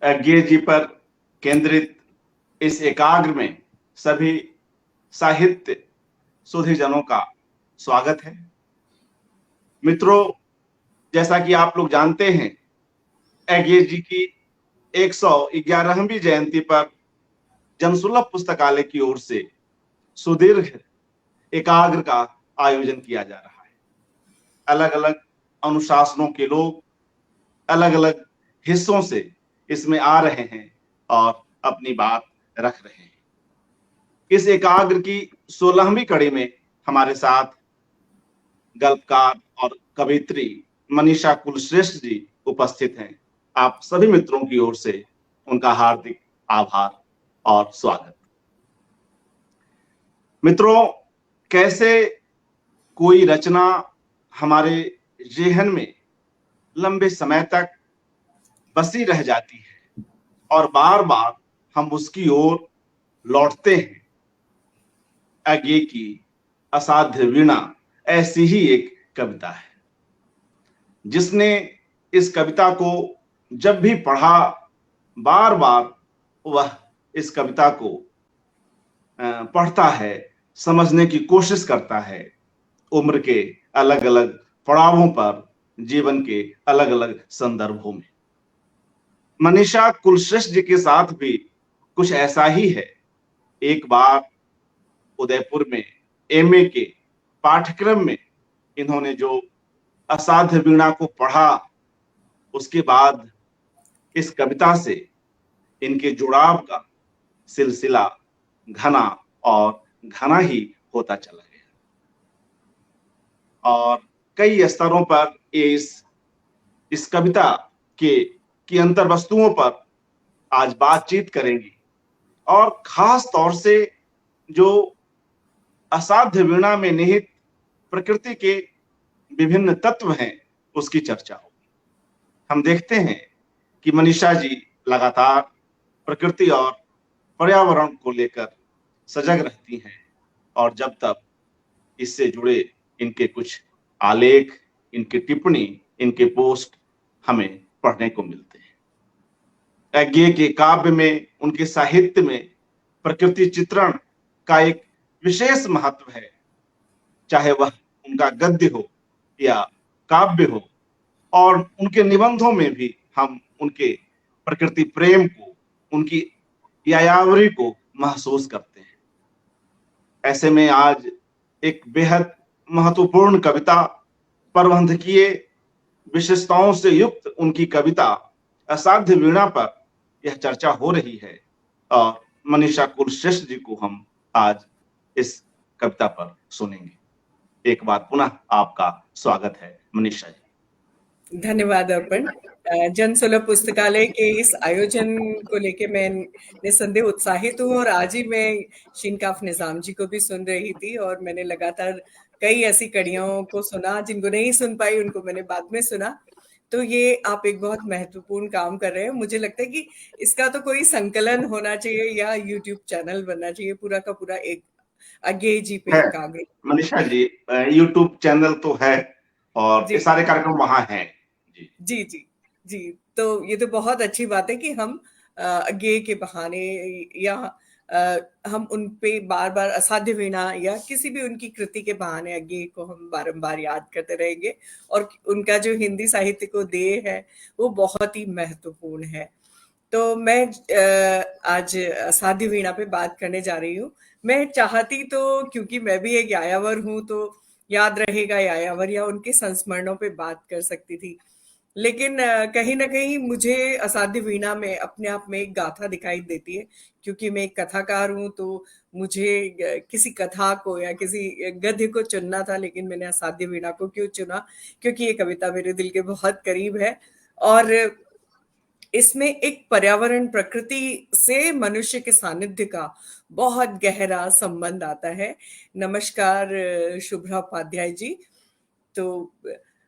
अज्ञे जी पर केंद्रित इस एकाग्र में सभी साहित्य सुधीजनों का स्वागत है। मित्रों, जैसा कि आप लोग जानते हैं, अज्ञे जी की 111वीं जयंती पर जनसुलभ पुस्तकालय की ओर से सुदीर्घ एकाग्र का आयोजन किया जा रहा है। अलग अलग अनुशासनों के लोग अलग अलग हिस्सों से इसमें आ रहे हैं और अपनी बात रख रहे हैं। इस एकाग्र की 16वीं कड़ी में हमारे साथ गल्पकार और कवित्री मनीषा कुलश्रेष्ठ जी उपस्थित हैं। आप सभी मित्रों की ओर से उनका हार्दिक आभार और स्वागत। मित्रों, कैसे कोई रचना हमारे जेहन में लंबे समय तक बसी रह जाती है और बार बार हम उसकी ओर लौटते हैं। अज्ञे की असाध्य वीणा ऐसी ही एक कविता है, जिसने इस कविता को जब भी पढ़ा, बार बार वह इस कविता को पढ़ता है, समझने की कोशिश करता है। उम्र के अलग अलग पड़ावों पर, जीवन के अलग अलग संदर्भों में। मनीषा कुलश्रेष्ठ जी के साथ भी कुछ ऐसा ही है। एक बार उदयपुर में एमए के पाठ्यक्रम में इन्होंने जो असाध्य वीणा को पढ़ा, उसके बाद इस कविता से इनके जुड़ाव का सिलसिला घना और घना ही होता चला गया और कई स्तरों पर इस कविता की अंतर वस्तुओं पर आज बातचीत करेंगे और खास तौर से जो असाध्य वीणा में निहित प्रकृति के विभिन्न तत्व हैं, उसकी चर्चा होगी। हम देखते हैं कि मनीषा जी लगातार प्रकृति और पर्यावरण को लेकर सजग रहती हैं और जब तक इससे जुड़े इनके कुछ आलेख, इनकी टिप्पणी, इनके पोस्ट हमें पढ़ने को मिलते हैं। अज्ञे के काव्य में, उनके साहित्य में प्रकृति चित्रण का एक विशेष महत्व है। चाहे वह उनका गद्य हो या काव्य हो, और उनके निबंधों में भी हम उनके प्रकृति प्रेम को, उनकी यायावरी को महसूस करते हैं। ऐसे में आज एक बेहद महत्वपूर्ण कविता, प्रबंधकीय विशेषताओं से युक्त उनकी कविता असाध्य वीणा पर यह चर्चा हो रही है और मनीषा कुलश्रेष्ठ जी को हम आज इस कविता पर सुनेंगे। एक बार पुनः आपका स्वागत है मनीषा जी। धन्यवाद अर्पण। जनसुलभ पुस्तकालय के इस आयोजन को लेके मैं निसंदेह उत्साहित हूँ और आज ही मैं शिनकाफ निजाम जी को भी सुन रही थी और मैंने लगातार कई ऐसी कड़ियों को सुना, जिनको नहीं सुन पाई उनको मैंने बाद में सुना। तो ये आप एक बहुत महत्वपूर्ण काम कर रहे हैं। मुझे लगता है कि इसका तो कोई संकलन होना चाहिए या यूट्यूब चैनल बनना चाहिए, पूरा का पूरा एक अज्ञे जी पे एकाग्र। मनीषा जी, यूट्यूब चैनल तो है और ये सारे कार्यक्रम वहां हैं। जी जी जी। तो ये तो बहुत अच्छी बात है कि हम अज्ञे के बहाने या हम उन पे बार बार असाध्य वीणा या किसी भी उनकी कृति के बहाने अज्ञे को हम बारंबार याद करते रहेंगे। और उनका जो हिंदी साहित्य को देह है वो बहुत ही महत्वपूर्ण है। तो मैं आज असाध्य वीणा पे बात करने जा रही हूँ। मैं चाहती तो, क्योंकि मैं भी एक यायावर हूँ, तो याद रहेगा यायावर या उनके संस्मरणों पे बात कर सकती थी। लेकिन कहीं ना कहीं मुझे असाध्य वीणा में अपने आप में एक गाथा दिखाई देती है, क्योंकि मैं एक कथाकार हूँ। तो मुझे किसी कथा को या किसी गद्य को चुनना था, लेकिन मैंने असाध्य वीणा को क्यों चुना? क्योंकि ये कविता मेरे दिल के बहुत करीब है और इसमें एक पर्यावरण, प्रकृति से मनुष्य के सानिध्य का बहुत गहरा संबंध आता है। नमस्कार शुभ्रा उपाध्याय जी। तो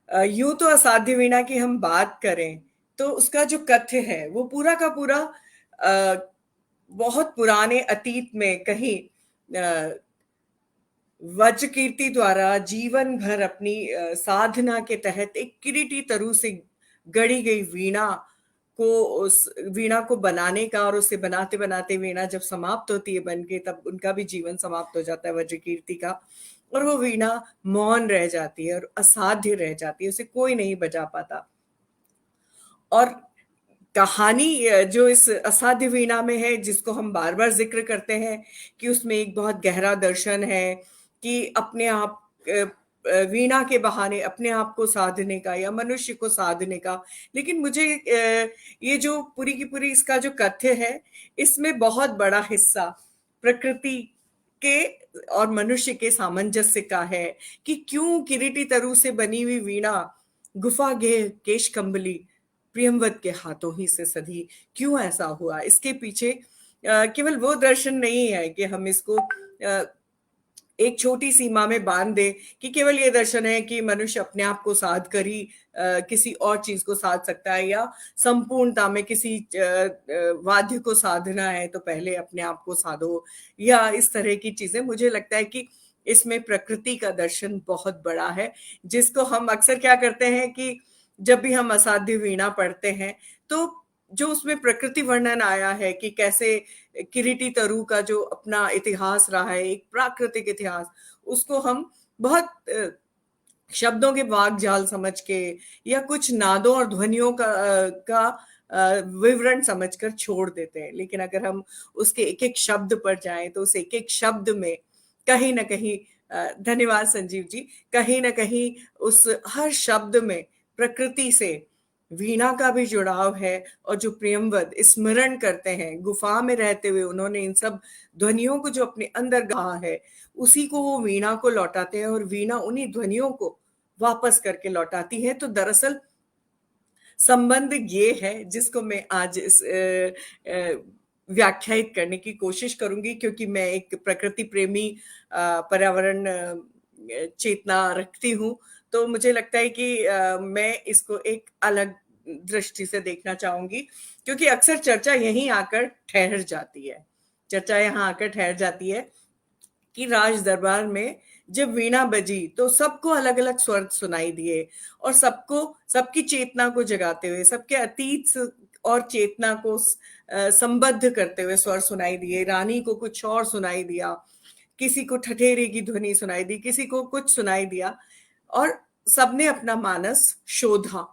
यूं तो असाध्य वीणा की हम बात करें तो उसका जो कथ्य है वो पूरा का पूरा बहुत पुराने अतीत में कहीं वज्र कीर्ति द्वारा जीवन भर अपनी साधना के तहत एक किरीटी तरु से गढ़ी गई वीणा को उस वीणा को बनाने का, और उसे बनाते बनाते वीणा जब समाप्त होती है बन के, तब उनका भी जीवन समाप्त हो जाता है वज्रकीर्ति का, और वो वीणा मौन रह जाती है और असाध्य रह जाती है, उसे कोई नहीं बजा पाता। और कहानी जो इस असाध्य वीणा में है, जिसको हम बार बार जिक्र करते हैं कि उसमें एक बहुत गहरा दर्शन है कि अपने आप वीणा के बहाने अपने आप को साधने का या मनुष्य को साधने का। लेकिन मुझे ये जो पूरी की पूरी इसका जो कथ्य है, इसमें बहुत बड़ा हिस्सा प्रकृति के और मनुष्य के सामंजस्य का है कि क्यों किरीटी तरु से बनी हुई वीणा गुफा गेह केश कंबली प्रियमवत के हाथों ही से सधी, क्यों ऐसा हुआ? इसके पीछे केवल वो दर्शन नहीं है कि हम इसको एक छोटी सीमा में बांध दे कि केवल ये दर्शन है कि मनुष्य अपने आप को साध कर ही किसी और चीज को साध सकता है, या संपूर्णता में किसी वाद्य को साधना है तो पहले अपने आप को साधो, या इस तरह की चीजें। मुझे लगता है कि इसमें प्रकृति का दर्शन बहुत बड़ा है, जिसको हम अक्सर क्या करते हैं कि जब भी हम असाध्य वीणा पढ़ते हैं तो जो उसमें प्रकृति वर्णन आया है कि कैसे किरीटी तरु का जो अपना इतिहास रहा है, एक प्राकृतिक इतिहास, उसको हम बहुत शब्दों के वाक जाल समझ के या कुछ नादों और ध्वनियों का विवरण समझकर छोड़ देते हैं। लेकिन अगर हम उसके एक एक शब्द पर जाएं तो उस एक एक शब्द में कहीं ना कहीं, धन्यवाद संजीव जी, कहीं ना कहीं उस हर शब्द में प्रकृति से वीणा का भी जुड़ाव है। और जो प्रियमवद स्मरण करते हैं गुफा में रहते हुए, उन्होंने इन सब ध्वनियों को जो अपने अंदर गाहा है, उसी को वो वीणा को लौटाते हैं और वीणा उन्हीं ध्वनियों को वापस करके लौटाती है। तो दरअसल संबंध ये है जिसको मैं आज इस व्याख्यायित करने की कोशिश करूंगी, क्योंकि मैं एक प्रकृति प्रेमी पर्यावरण चेतना रखती हूँ। तो मुझे लगता है कि मैं इसको एक अलग दृष्टि से देखना चाहूंगी, क्योंकि अक्सर चर्चा यहीं आकर ठहर जाती है। चर्चा यहाँ आकर ठहर जाती है कि राज दरबार में जब वीणा बजी तो सबको अलग अलग स्वर सुनाई दिए, और सबको सबकी चेतना को जगाते हुए, सबके अतीत और चेतना को संबद्ध करते हुए स्वर सुनाई दिए। रानी को कुछ और सुनाई दिया, किसी को ठठेरे की ध्वनि सुनाई दी, किसी को कुछ सुनाई दिया, और सबने अपना मानस शोधा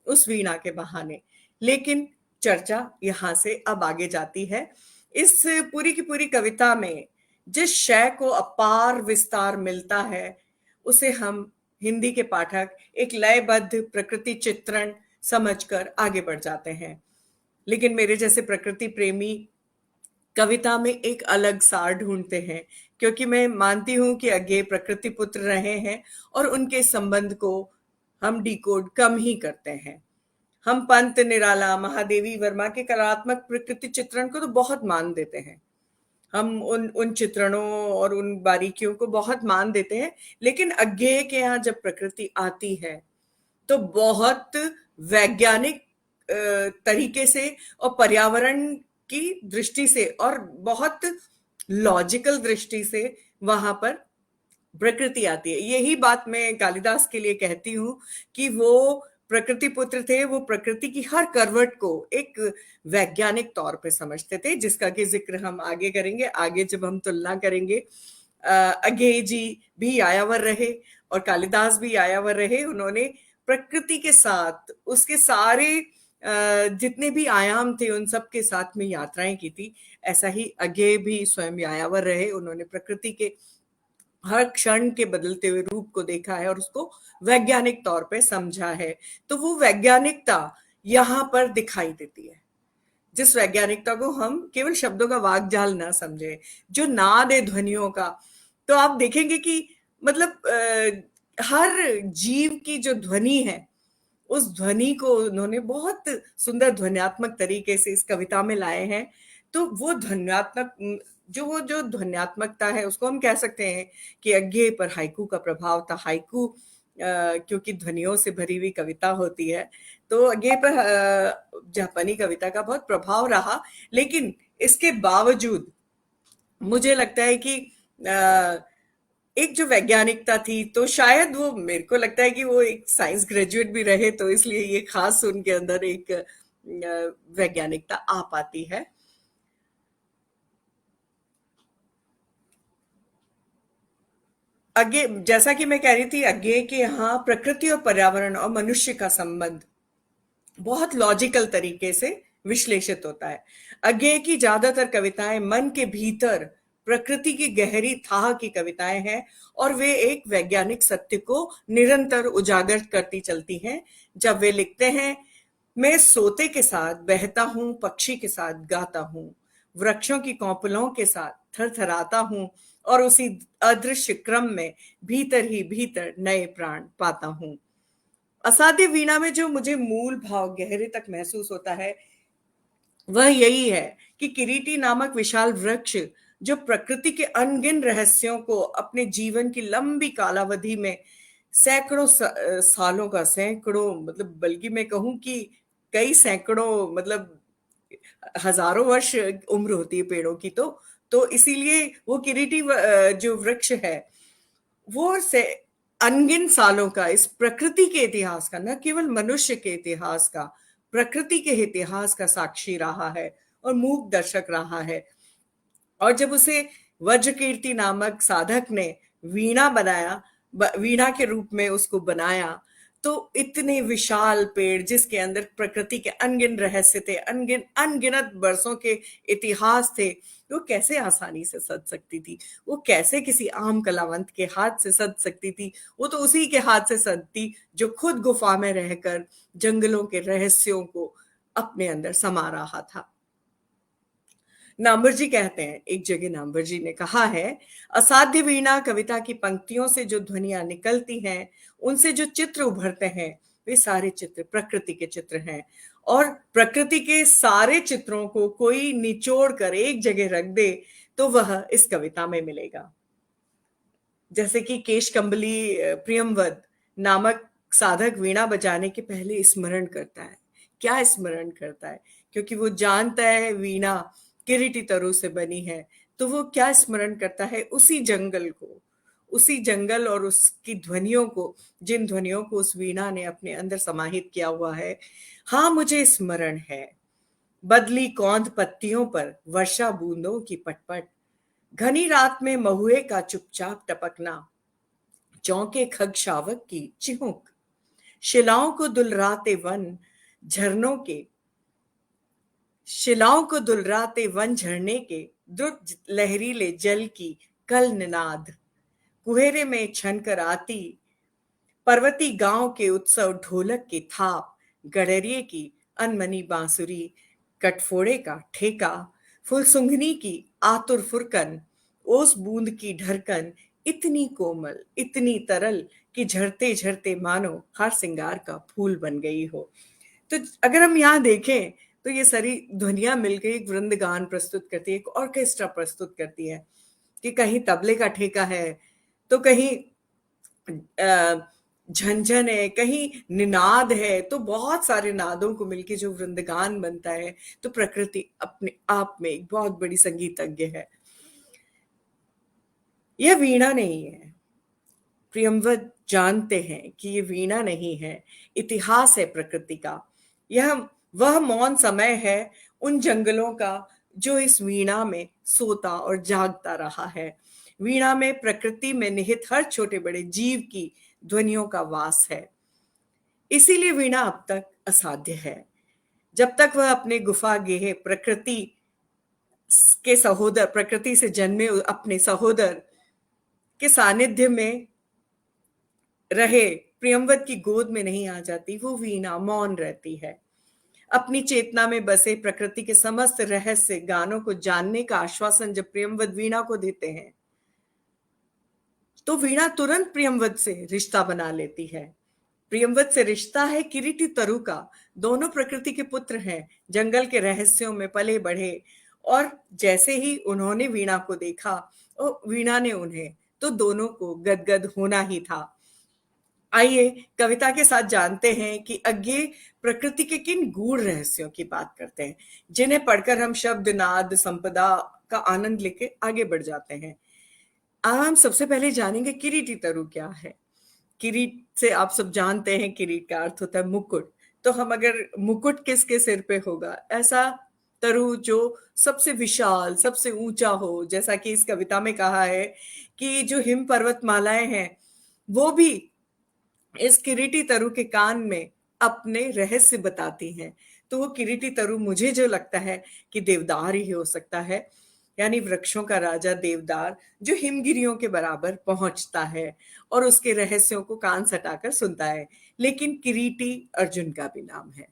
उस वीणा के बहाने। लेकिन चर्चा यहां से अब आगे जाती है। इस पूरी की पूरी कविता में जिस शय को अपार विस्तार मिलता है, उसे हम हिंदी के पाठक एक लयबद्ध प्रकृति चित्रण समझकर आगे बढ़ जाते हैं। लेकिन मेरे जैसे प्रकृति प्रेमी कविता में एक अलग सार ढूंढते हैं, क्योंकि मैं मानती हूं कि अज्ञेय प्रकृति पुत्र रहे हैं और उनके संबंध को हम डिकोड कम ही करते हैं। हम पंत निराला, महादेवी वर्मा के कलात्मक प्रकृति चित्रण को तो बहुत मान देते हैं, हम उन चित्रणों और उन बारीकियों को बहुत मान देते हैं। लेकिन अज्ञेय के यहाँ जब प्रकृति आती है तो बहुत वैज्ञानिक तरीके से और पर्यावरण की दृष्टि से और बहुत लॉजिकल दृष्टि से वहां पर प्रकृति आती है। यही बात मैं कालिदास के लिए कहती हूं कि वो प्रकृति पुत्र थे, वो प्रकृति की हर करवट को एक वैज्ञानिक तौर पे समझते थे, जिसका कि जिक्र हम आगे करेंगे। आगे जब हम तुलना करेंगे, अज्ञेय जी भी आयावर रहे और कालिदास भी आयावर रहे। उन्होंने प्रकृति के साथ उसके सारे जितने भी आयाम थे उन सब के साथ में यात्राएं की थी। ऐसा ही अज्ञेय भी स्वयं आयावर रहे। उन्होंने प्रकृति के हर क्षण के बदलते हुए रूप को देखा है और उसको वैज्ञानिक तौर पे समझा है। तो वो वैज्ञानिकता यहाँ पर दिखाई देती है, जिस वैज्ञानिकता को हम केवल शब्दों का वाकजाल ना समझे, जो नाद है ध्वनियों का। तो आप देखेंगे कि मतलब हर जीव की जो ध्वनि है, उस ध्वनि को उन्होंने बहुत सुंदर ध्वन्यात्मक तरीके से इस कविता में लाए हैं। तो वो ध्वन्यात्मक जो ध्वन्यात्मकता है, उसको हम कह सकते हैं कि अज्ञेय पर हाइकू का प्रभाव था। हाइकू क्योंकि ध्वनियों से भरी हुई कविता होती है, तो अज्ञेय पर जापानी कविता का बहुत प्रभाव रहा। लेकिन इसके बावजूद मुझे लगता है कि एक जो वैज्ञानिकता थी, तो शायद वो, मेरे को लगता है कि वो एक साइंस ग्रेजुएट भी रहे, तो इसलिए ये खास उनके अंदर एक वैज्ञानिकता आ पाती है। आगे जैसा कि मैं कह रही थी आगे कि हाँ, प्रकृति और पर्यावरण और मनुष्य का संबंध बहुत लॉजिकल तरीके से विश्लेषित होता है। अज्ञेय की ज्यादातर कविताएं मन के भीतर प्रकृति की गहरी थाह की कविताएं हैं और वे एक वैज्ञानिक सत्य को निरंतर उजागर करती चलती हैं। जब वे लिखते हैं, मैं सोते के साथ बहता हूं, पक्षी के साथ गाता हूं, वृक्षों की कौपलों के साथ थरथराता हूं और उसी अदृश्य क्रम में भीतर ही भीतर नए प्राण पाता हूं। असाध्य वीणा में जो मुझे मूल भाव गहरे तक महसूस होता है वह यही है कि किरीटी नामक विशाल वृक्ष जो प्रकृति के अनगिन रहस्यों को अपने जीवन की लंबी कालावधि में सैकड़ों सालों का, सैकड़ों मतलब बल्कि मैं कहूं कि कई सैकड़ों मतलब हजारों वर्ष उम्र होती है पेड़ों की, तो इसीलिए वो किरीटी जो वृक्ष है वो से अनगिन सालों का इस प्रकृति के इतिहास का, न केवल मनुष्य के इतिहास का, प्रकृति के इतिहास का साक्षी रहा है और मूक दर्शक रहा है। और जब उसे वज्रकीर्ति नामक साधक ने वीणा बनाया, वीणा के रूप में उसको बनाया, तो इतने विशाल पेड़ जिसके अंदर प्रकृति के अनगिन रहस्य थे, अनगिनत बरसों के इतिहास थे, वो कैसे आसानी से सज सकती थी? वो कैसे किसी आम कलावंत के हाथ से सज सकती थी? वो तो उसी के हाथ से सजती जो खुद गुफा में रहकर जंगलों के रहस्यों को अपने अंदर समा रहा था। नामवर जी कहते हैं, एक जगह नामवर जी ने कहा है, असाध्य वीणा कविता की पंक्तियों से जो ध्वनियां निकलती हैं, उनसे जो चित्र उभरते हैं, वे सारे चित्र प्रकृति के चित्र हैं और प्रकृति के सारे चित्रों को कोई निचोड़ कर एक जगह रख दे तो वह इस कविता में मिलेगा। जैसे कि केशकंबली प्रियमवद नामक साधक वीणा बजाने के पहले स्मरण करता है। क्या स्मरण करता है? क्योंकि वो जानता है वीणा किरीटी तरु से बनी है, तो वो क्या स्मरण करता है? उसी जंगल को, उसी जंगल और उसकी ध्वनियों को, जिन ध्वनियों को उस वीणा ने अपने अंदर समाहित किया हुआ है। हाँ, मुझे स्मरण है, बदली कौंध पत्तियों पर वर्षा बूंदों की पटपट, घनी रात में महुए का चुपचाप टपकना, चौंके खग शावक की चिहुक, शिलाओं को दुलराते वन झरनों के, शिलाओं को दुलराते वन झरने के द्रुत लहरीले जल की कल निनाद, कुहेरे में छन कर आती पर्वती गांव के उत्सव ढोलक की थाप, गडरिये की अनमनी बांसुरी, कटफोड़े का ठेका, फुलसुंघनी की आतुर फुरकन, ओस बूंद की ढरकन, इतनी कोमल, इतनी तरल कि झरते झरते मानो हर सिंगार का फूल बन गई हो। तो अगर हम यहाँ देखें तो ये सारी ध्वनियां मिलकर एक वृंदगान प्रस्तुत करती है, एक ऑर्केस्ट्रा प्रस्तुत करती है कि कहीं तबले का ठेका है, तो कहीं झंझन है, कहीं निनाद है, तो बहुत सारे नादों को मिलके जो वृंदगान बनता है। तो प्रकृति अपने आप में एक बहुत बड़ी संगीतज्ञ है। यह वीणा नहीं है, प्रियमवद जानते हैं कि ये वीणा नहीं है, इतिहास है प्रकृति का। यह वह मौन समय है उन जंगलों का जो इस वीणा में सोता और जागता रहा है। वीणा में प्रकृति में निहित हर छोटे बड़े जीव की ध्वनियों का वास है। इसीलिए वीणा अब तक असाध्य है। जब तक वह अपने गुफा गेह प्रकृति के सहोदर, प्रकृति से जन्मे अपने सहोदर के सानिध्य में रहे, प्रियमवद की गोद में नहीं आ जाती, वो वीणा मौन रहती है। अपनी चेतना में बसे प्रकृति के समस्त रहस्य गानों को जानने का आश्वासन जब प्रियमवद वीणा को देते हैं, तो वीणा तुरंत प्रियमवद से रिश्ता बना लेती है। प्रियमवद से रिश्ता है किरीटी तरु का। दोनों प्रकृति के पुत्र हैं, जंगल के रहस्यों में पले बढ़े, और जैसे ही उन्होंने वीणा को देखा और वीणा ने उन्हें, तो दोनों को गदगद होना ही था। आइए कविता के साथ जानते हैं कि अज्ञेय प्रकृति के किन गूढ़ रहस्यों की बात करते हैं, जिन्हें पढ़कर हम शब्द नाद संपदा का आनंद लेके आगे बढ़ जाते हैं। अब हम सबसे पहले जानेंगे किरीटी तरु क्या है। किरीट से आप सब जानते हैं, किरीट का अर्थ होता है मुकुट। तो हम अगर मुकुट किसके सिर पे होगा, ऐसा तरु जो सबसे विशाल, सबसे ऊंचा हो, जैसा कि इस कविता में कहा है कि जो हिम पर्वतमालाएं हैं वो भी इस किरीटी तरु के कान में अपने रहस्य बताती हैं। तो वो किरीटी तरु मुझे जो लगता है कि देवदार ही हो सकता है, यानी वृक्षों का राजा देवदार, जो हिमगिरियों के बराबर पहुंचता है और उसके रहस्यों को कान सटाकर सुनता है। लेकिन किरीटी अर्जुन का भी नाम है,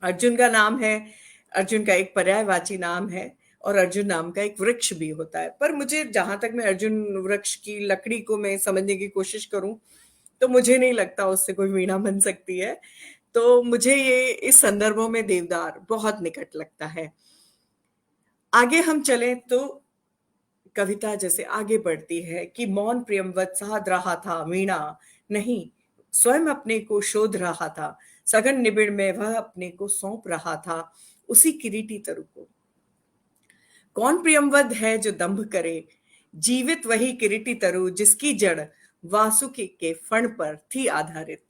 अर्जुन का नाम है, अर्जुन का एक पर्यायवाची नाम है, और अर्जुन नाम का एक वृक्ष भी होता है। पर मुझे, जहां तक मैं अर्जुन वृक्ष की लकड़ी को मैं समझने की कोशिश करूं, तो मुझे नहीं लगता उससे कोई वीणा बन सकती है। तो मुझे ये इस संदर्भों में देवदार बहुत निकट लगता है। आगे हम चले तो कविता जैसे आगे बढ़ती है कि मौन प्रियमवत साध रहा था वीणा, नहीं स्वयं अपने को शोध रहा था, सघन निबिड़ में वह अपने को सौंप रहा था उसी किरीटी तरु को। कौन प्रियमवद है जो दंभ करे, जीवित वही किरीटी तरु जिसकी जड़ वासुकी के फण पर थी आधारित।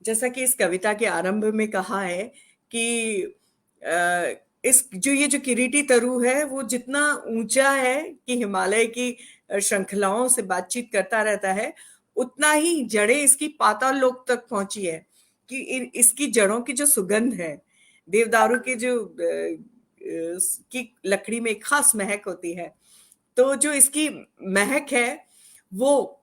जैसा कि इस कविता के आरंभ में कहा है कि इस जो ये जो किरीटी तरु है वो जितना ऊंचा है कि हिमालय की श्रृंखलाओं से बातचीत करता रहता है, उतना ही जड़ें इसकी पाताल लोक तक पहुंची है। कि इसकी जड़ों की जो सुगंध है, देवदारू की जो की लकड़ी में एक खास महक होती है, तो जो इसकी महक है वो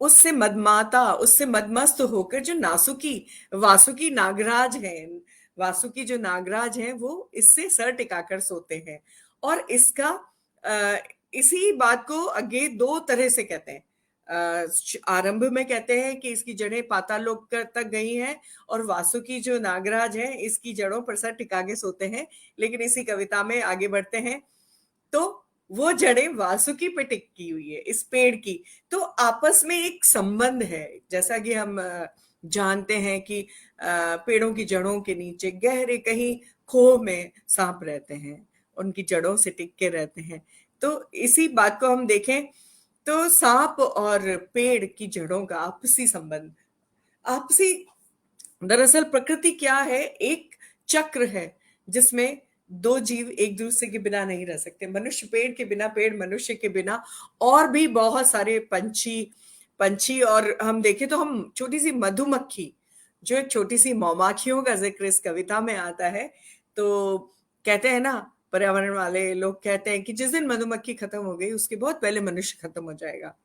उससे मदमाता, उससे मदमस्त होकर जो नासुकी वासुकी नागराज हैं, वासुकी जो नागराज हैं वो इससे सर टिकाकर सोते हैं। और इसका इसी बात को आगे दो तरह से कहते हैं। आरंभ में कहते हैं कि इसकी जड़ें पाताल लोक तक गई हैं, और वासुकी जो नागराज है इसकी जड़ों पर सर टिका के सोते हैं। लेकिन इसी कविता में आगे बढ़ते हैं तो वो जड़ें वासुकी पे टिकी हुई है इस पेड़ की। तो आपस में एक संबंध है, जैसा कि हम जानते हैं कि पेड़ों की जड़ों के नीचे गहरे कहीं खो में सांप रहते हैं, उनकी जड़ों से टिक के रहते हैं। तो इसी बात को हम देखें तो सांप और पेड़ की जड़ों का आपसी संबंध, आपसी, दरअसल प्रकृति क्या है, एक चक्र है जिसमें दो जीव एक दूसरे के बिना नहीं रह सकते। मनुष्य पेड़ के बिना, पेड़ मनुष्य के बिना, और भी बहुत सारे पंछी और हम देखें तो हम छोटी सी मधुमक्खी, जो एक छोटी सी मौमाखियों का जिक्र इस कविता में आता है। तो कहते हैं ना, पर्यावरण वाले लोग कहते हैं कि जिस दिन मधुमक्खी खत्म हो गई उसके बहुत पहले मनुष्य खत्म हो जाएगा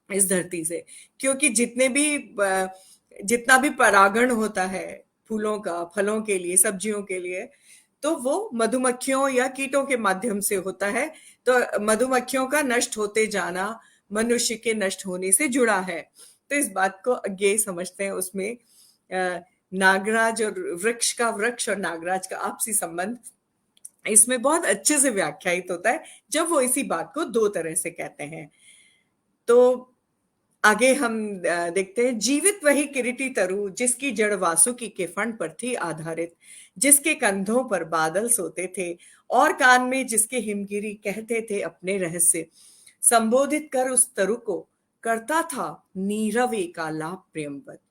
इस धरती से। क्योंकि जितना भी परागण होता है फूलों का, फलों के लिए, सब्जियों के लिए, तो वो मधुमक्खियों या कीटों के माध्यम से होता है। तो मधुमक्खियों का नष्ट होते जाना मनुष्य के नष्ट होने से जुड़ा है। तो इस बात को आगे समझते हैं, उसमें नागराज और वृक्ष और नागराज का आपसी संबंध इसमें बहुत अच्छे से व्याख्यायित होता है जब वो इसी बात को दो तरह से कहते हैं। तो आगे हम देखते हैं, जीवित वही किरीटी तरु जिसकी जड़ वासुकी के फण पर थी आधारित, जिसके कंधों पर बादल सोते थे और कान में जिसके हिमगिरी कहते थे अपने रहस्य, संबोधित कर उस तरु को करता था नीरवे का लाभ प्रियमवत।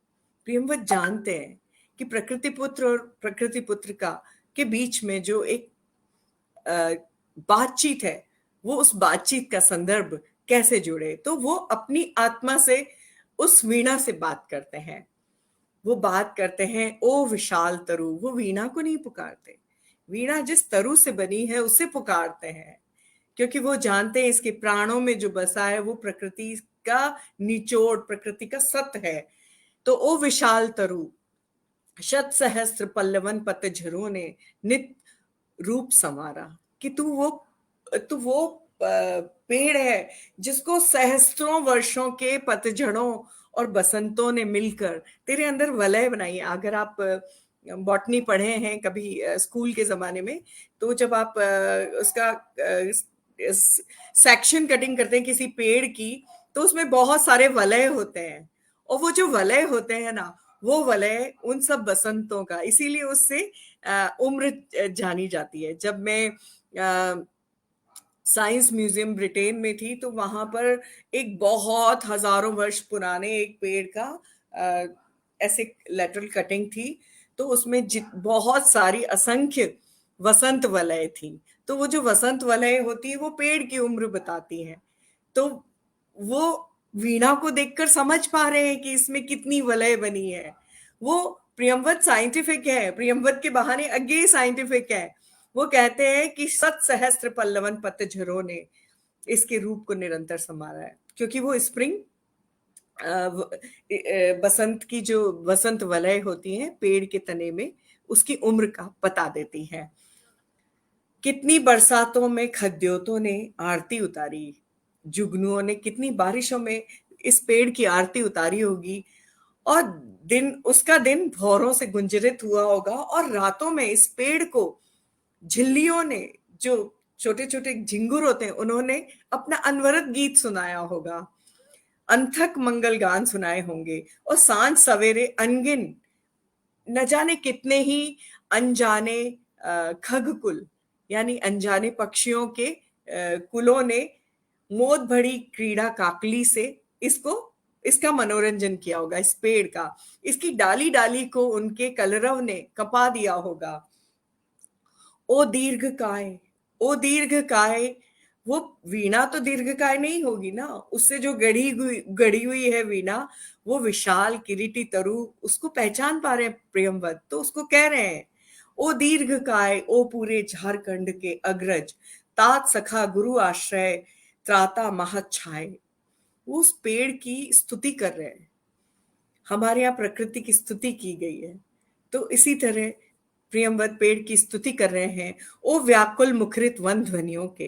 प्रियमवत जानते हैं कि प्रकृति पुत्र और प्रकृति पुत्र का के बीच में जो एक बातचीत है, वो उस बातचीत का संदर्भ कैसे जुड़े। तो वो अपनी आत्मा से उस वीणा से बात करते हैं, वो बात करते हैं ओ विशाल तरु। वो वीणा को नहीं पुकारते, वीणा जिस तरु से बनी है उसे पुकारते हैं, क्योंकि वो जानते हैं इसके प्राणों में जो बसा है वो प्रकृति का निचोड़, प्रकृति का सत्य है। तो ओ विशाल तरु, शत सहस्त्र पल्लवन पतझरों ने नित रूप संवारा। कि तू वो पेड़ है जिसको सहस्त्रों वर्षों के पतझड़ों और बसंतों ने मिलकर तेरे अंदर वलय बनाई। अगर आप बॉटनी पढ़े हैं कभी स्कूल के जमाने में, तो जब आप उसका सेक्शन कटिंग करते हैं किसी पेड़ की, तो उसमें बहुत सारे वलय होते हैं, और वो जो वलय होते हैं ना, वो वलय उन सब बसंतों का, इसीलिए उससे उम्र जानी जाती है। जब मैं साइंस म्यूजियम ब्रिटेन में थी तो वहां पर एक बहुत हजारों वर्ष पुराने एक पेड़ का ऐसे लेटरल कटिंग थी, तो उसमें बहुत सारी असंख्य वसंत वलय थी। तो वो जो वसंत वलय होती है वो पेड़ की उम्र बताती है। तो वो वीणा को देखकर समझ पा रहे हैं कि इसमें कितनी वलय बनी है। वो प्रियंवत साइंटिफिक है, प्रियंवत के बहाने अज्ञेय साइंटिफिक है। वो कहते हैं कि सत सहस्त्र पल्लवन पतझरों ने इसके रूप को निरंतर संवारा है, क्योंकि वो स्प्रिंग बसंत की जो वसंत वलय होती है पेड़ के तने में, उसकी उम्र का बता देती है। कितनी बरसातों में खद्योतों ने आरती उतारी, जुगनुओं ने कितनी बारिशों में इस पेड़ की आरती उतारी होगी, और उसका दिन भौरों से गुंजरित हुआ होगा, और रातों में इस पेड़ को झिल्लियों ने, जो छोटे छोटे झिंगुर होते हैं, उन्होंने अपना अनवरत गीत सुनाया होगा, अनथक मंगल गान सुनाए होंगे, और सांझ सवेरे अनगिन न जाने कितने ही अनजाने खगकुल यानी अनजाने पक्षियों के कुलों ने मोद भरी क्रीड़ा काकली से इसका मनोरंजन किया होगा, इस पेड़ का। इसकी डाली डाली को उनके कलरव ने कपा दिया होगा। ओ दीर्घ काय, ओ दीर्घ काय। वो वीणा तो दीर्घ काय नहीं होगी ना, उससे जो गढ़ी हुई है वीणा, वो विशाल किरीटी तरु, उसको पहचान पा रहे हैं प्रियंवत, तो उसको कह रहे हैं ओ दीर्घ काय, ओ पूरे झारखंड के अग्रज, तात सखा गुरु आश्रय, त्राता महत छाए। वो उस पेड़ की स्तुति कर रहे हैं। हमारे यहाँ प्रकृति की स्तुति की गई है, तो इसी तरह प्रियंवत पेड़ की स्तुति कर रहे हैं ओ व्याकुल मुखरित वन ध्वनियों के,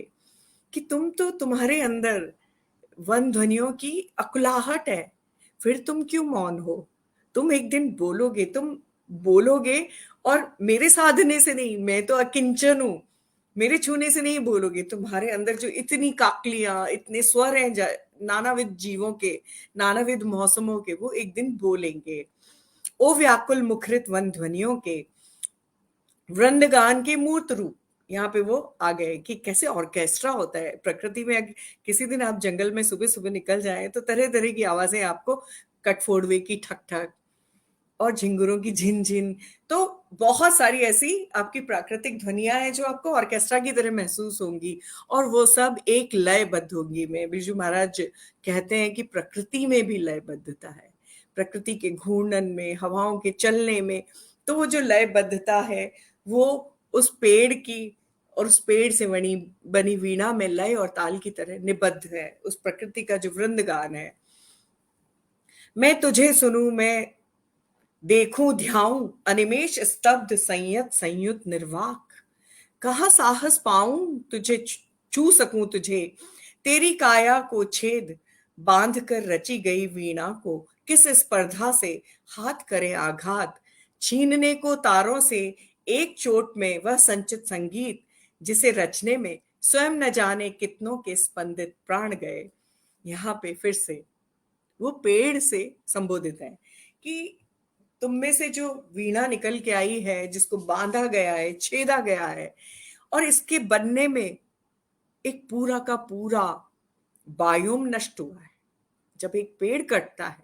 कि तुम्हारे अंदर वन ध्वनियों की अकुलाहट है, फिर तुम क्यों मौन हो? तुम एक दिन बोलोगे, तुम बोलोगे, और मेरे साधने से नहीं, मैं तो अकिंचन हूं, मेरे छूने से नहीं बोलोगे। तुम्हारे अंदर जो इतनी काकलियां, इतने स्वर हैं नानाविध जीवों के, नानाविध मौसमों के, वो एक दिन बोलेंगे। ओ व्याकुल मुखरित वन ध्वनियों के, वृंदगान के मूर्त रूप। यहाँ पे वो आ गए कि कैसे ऑर्केस्ट्रा होता है प्रकृति में। किसी दिन आप जंगल में सुबह सुबह निकल जाएं तो तरह तरह की आवाजें आपको, कटफोड़वे की ठक ठक और झिंगुरों की झिन झिन, तो बहुत सारी ऐसी आपकी प्राकृतिक ध्वनियां हैं जो आपको ऑर्केस्ट्रा की तरह महसूस होंगी, और वो सब एक लयबद्ध होंगी में। बिरजू महाराज कहते हैं कि प्रकृति में भी लयबद्धता है, प्रकृति के घूर्णन में, हवाओं के चलने में। तो वो जो लयबद्धता है वो उस पेड़ की और उस पेड़ से बनी बनी वीणा में लय और ताल की तरह निबद्ध है, उस प्रकृति का जो वृंदगान है। मैं तुझे सुनूं, मैं देखूं ध्याऊं, अनिमेष स्तब्ध संयत संयुत निर्वाक, कहाँ साहस पाऊं तुझे, छू सकूं तुझे, तेरी काया को छेद बांध कर रची गई वीणा को, किस स्पर्धा से हाथ करे आघात, छीनने को तारों से एक चोट में वह संचित संगीत, जिसे रचने में स्वयं न जाने कितनों के स्पंदित प्राण गए। यहाँ पे फिर से वो पेड़ से संबोधित है कि तुम में से जो वीणा निकल के आई है, जिसको बांधा गया है, छेदा गया है, और इसके बनने में एक पूरा का पूरा बायोम नष्ट हुआ है। जब एक पेड़ कटता है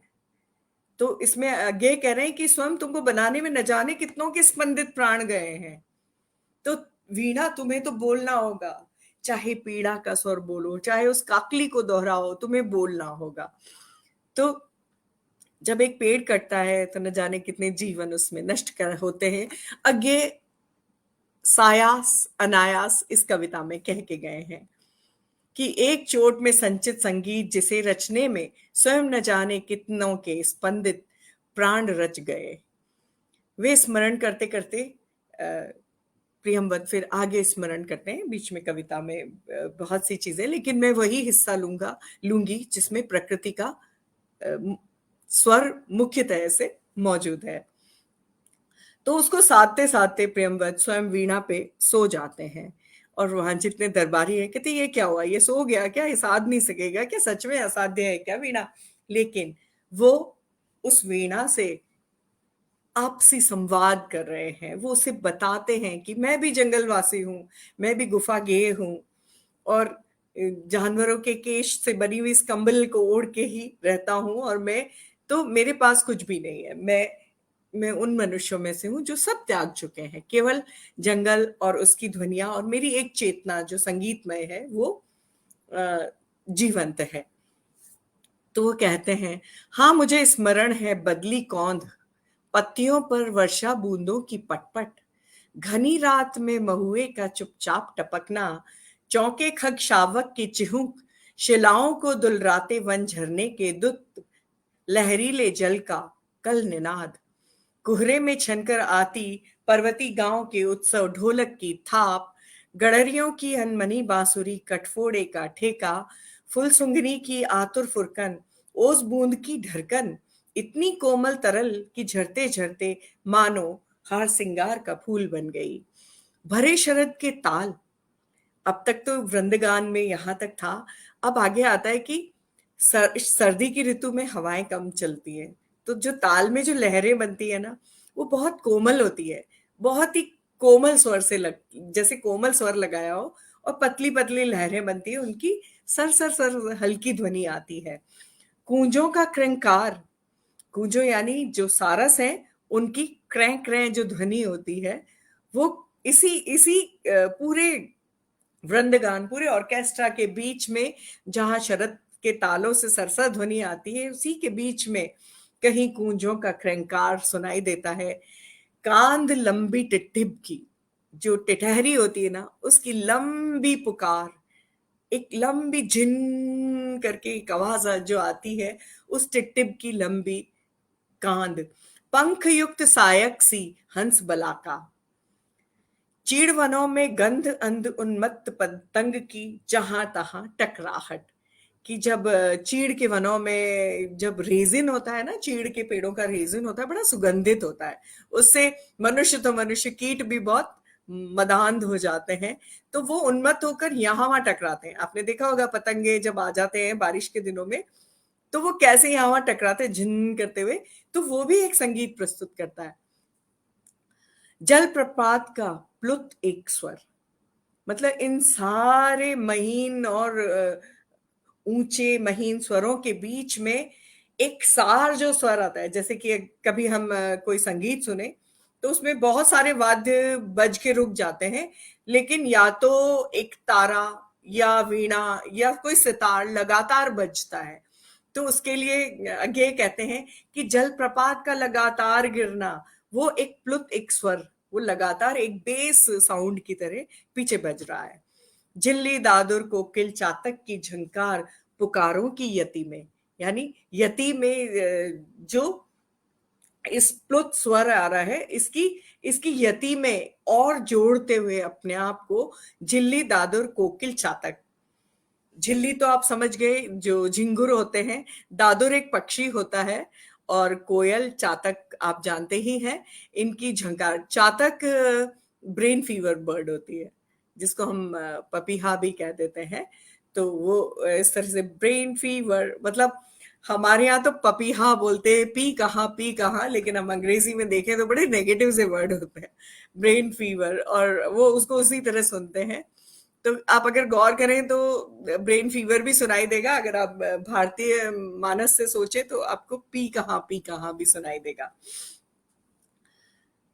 तो इसमें आगे कह रहे हैं कि स्वयं तुमको बनाने में न जाने कितनों के स्पंदित प्राण गए हैं। तो वीणा तुम्हें तो बोलना होगा, चाहे पीड़ा का स्वर बोलो, चाहे उस काकली को दोहराओ, तुम्हें बोलना होगा। तो जब एक पेड़ कटता है तो न जाने कितने जीवन उसमें नष्ट कर होते हैं। अज्ञे सायास अनायास इस कविता में कह के गए हैं कि एक चोट में संचित संगीत, जिसे रचने में स्वयं न जाने कितनों के स्पंदित प्राण रच गए। वे स्मरण करते करते प्रियंवत फिर आगे स्मरण करते हैं, बीच में कविता में बहुत सी चीजें, लेकिन मैं वही हिस्सा लूंगी जिसमें प्रकृति का स्वर मुख्यतः से मौजूद है। तो उसको साधते साधते प्रियंवत स्वयं वीणा पे सो जाते हैं, और वहां जितने दरबारी है कहते ये क्या हुआ, ये सो गया क्या, ये साध नहीं सकेगा क्या, सच में असाध्य है क्या वीणा। लेकिन वो उस वीणा से आपसी संवाद कर रहे हैं, वो उसे बताते हैं कि मैं भी जंगलवासी हूँ, मैं भी गुफा गेय हूँ, और जानवरों के केश से बनी हुई इस कंबल को ओढ़ के ही रहता हूँ, और मैं तो मेरे पास कुछ भी नहीं है। मैं उन मनुष्यों में से हूँ जो सब त्याग चुके हैं, केवल जंगल और उसकी ध्वनियां और मेरी एक चेतना जो संगीतमय है वो जीवंत है। तो वो कहते हैं, हाँ मुझे स्मरण है बदली कौंध, पत्तियों पर वर्षा बूंदों की पटपट, घनी रात में महुए का चुपचाप टपकना, चौके खग शावक की चिहुक, शिलाओं को दुलराते वन झरने के दुत, लहरीले जल का कल निनाद, कुहरे में छनकर आती पर्वती गांव के उत्सव ढोलक की थाप, गडरियों की अनमनी बांसुरी कटफोड़े का ठेका, फुलसुंगनी की आतुर फुरकन, ओस बूंद की ढरकन, इतनी कोमल तरल कि झरते झरते मानो हार सिंगार का फूल बन गई। भरे शरद के ताल, अब तक तो वृंदगान में यहां तक था, अब आगे आता है कि सर्दी की ऋतु में हवाएं कम चलती हैं, तो जो ताल में जो लहरें बनती है ना, वो बहुत कोमल होती है, बहुत ही कोमल स्वर से जैसे कोमल स्वर लगाया हो, और पतली पतली लहरें बनती है, उनकी सर सर सर हल्की ध्वनि आती है। कूंजों का क्रंकार, कूंजो यानी जो सारस है, उनकी क्रैं क्रैं जो ध्वनि होती है, वो इसी इसी पूरे वृंदगान, पूरे ऑर्केस्ट्रा के बीच में, जहां शरद के तालों से सरसा ध्वनि आती है, उसी के बीच में कहीं कूंजों का क्रंकार सुनाई देता है। कांध लंबी टिटहिब की, जो टिटहरी होती है ना, उसकी लंबी पुकार, एक लंबी झिन करके एक आवाज जो आती है, उस टिटहिब की लंबी कांध, पंख युक्त सायक सी हंस बलाका, चीड़ वनों में गंध अंध उन्मत्त पतंग की जहां तहां टकराहट, कि जब चीड़ के वनों में जब रेजिन होता है ना, चीड़ के पेड़ों का रेजिन होता है, बड़ा सुगंधित होता है, उससे मनुष्य तो मनुष्य, कीट भी बहुत मदांध हो जाते हैं, तो वो उन्मत्त होकर यहाँ वहां टकराते हैं। आपने देखा होगा पतंगे जब आ जाते हैं बारिश के दिनों में, तो वो कैसे यहाँ वहां टकराते हैं झिन करते हुए, तो वो भी एक संगीत प्रस्तुत करता है। जल प्रपात का प्लुत एक स्वर, मतलब इन सारे महीन और ऊंचे महीन स्वरों के बीच में एक सार जो स्वर आता है, जैसे कि कभी हम कोई संगीत सुने तो उसमें बहुत सारे वाद्य बज के रुक जाते हैं, लेकिन या तो एक तारा या वीणा या कोई सितार लगातार बजता है, तो उसके लिए ये कहते हैं कि जल प्रपात का लगातार गिरना, वो एक प्लुत एक स्वर, वो लगातार एक बेस साउंड की तरह पीछे बज रहा है। झिल्ली दादुर कोकिल चातक की झंकार, पुकारों की यति में, यानी यति में जो इस प्लुत स्वर आ रहा है, इसकी इसकी यति में और जोड़ते हुए अपने आप को, झिल्ली दादुर कोकिल चातक, झिल्ली तो आप समझ गए जो झिंगुर होते हैं, दादुर एक पक्षी होता है, और कोयल चातक आप जानते ही हैं। इनकी झंकार, चातक ब्रेन फीवर बर्ड होती है, जिसको हम पपीहा भी कह देते हैं, तो वो इस तरह से ब्रेन फीवर, मतलब हमारे यहाँ तो पपीहा बोलते हैं, पी कहाँ, लेकिन हम अंग्रेजी में देखें तो बड़े नेगेटिव से वर्ड होते हैं, ब्रेन फीवर, और वो उसको उसी तरह सुनते हैं। तो आप अगर गौर करें तो ब्रेन फीवर भी सुनाई देगा, अगर आप भारतीय मानस से सोचे तो आपको पी कहाँ भी सुनाई देगा।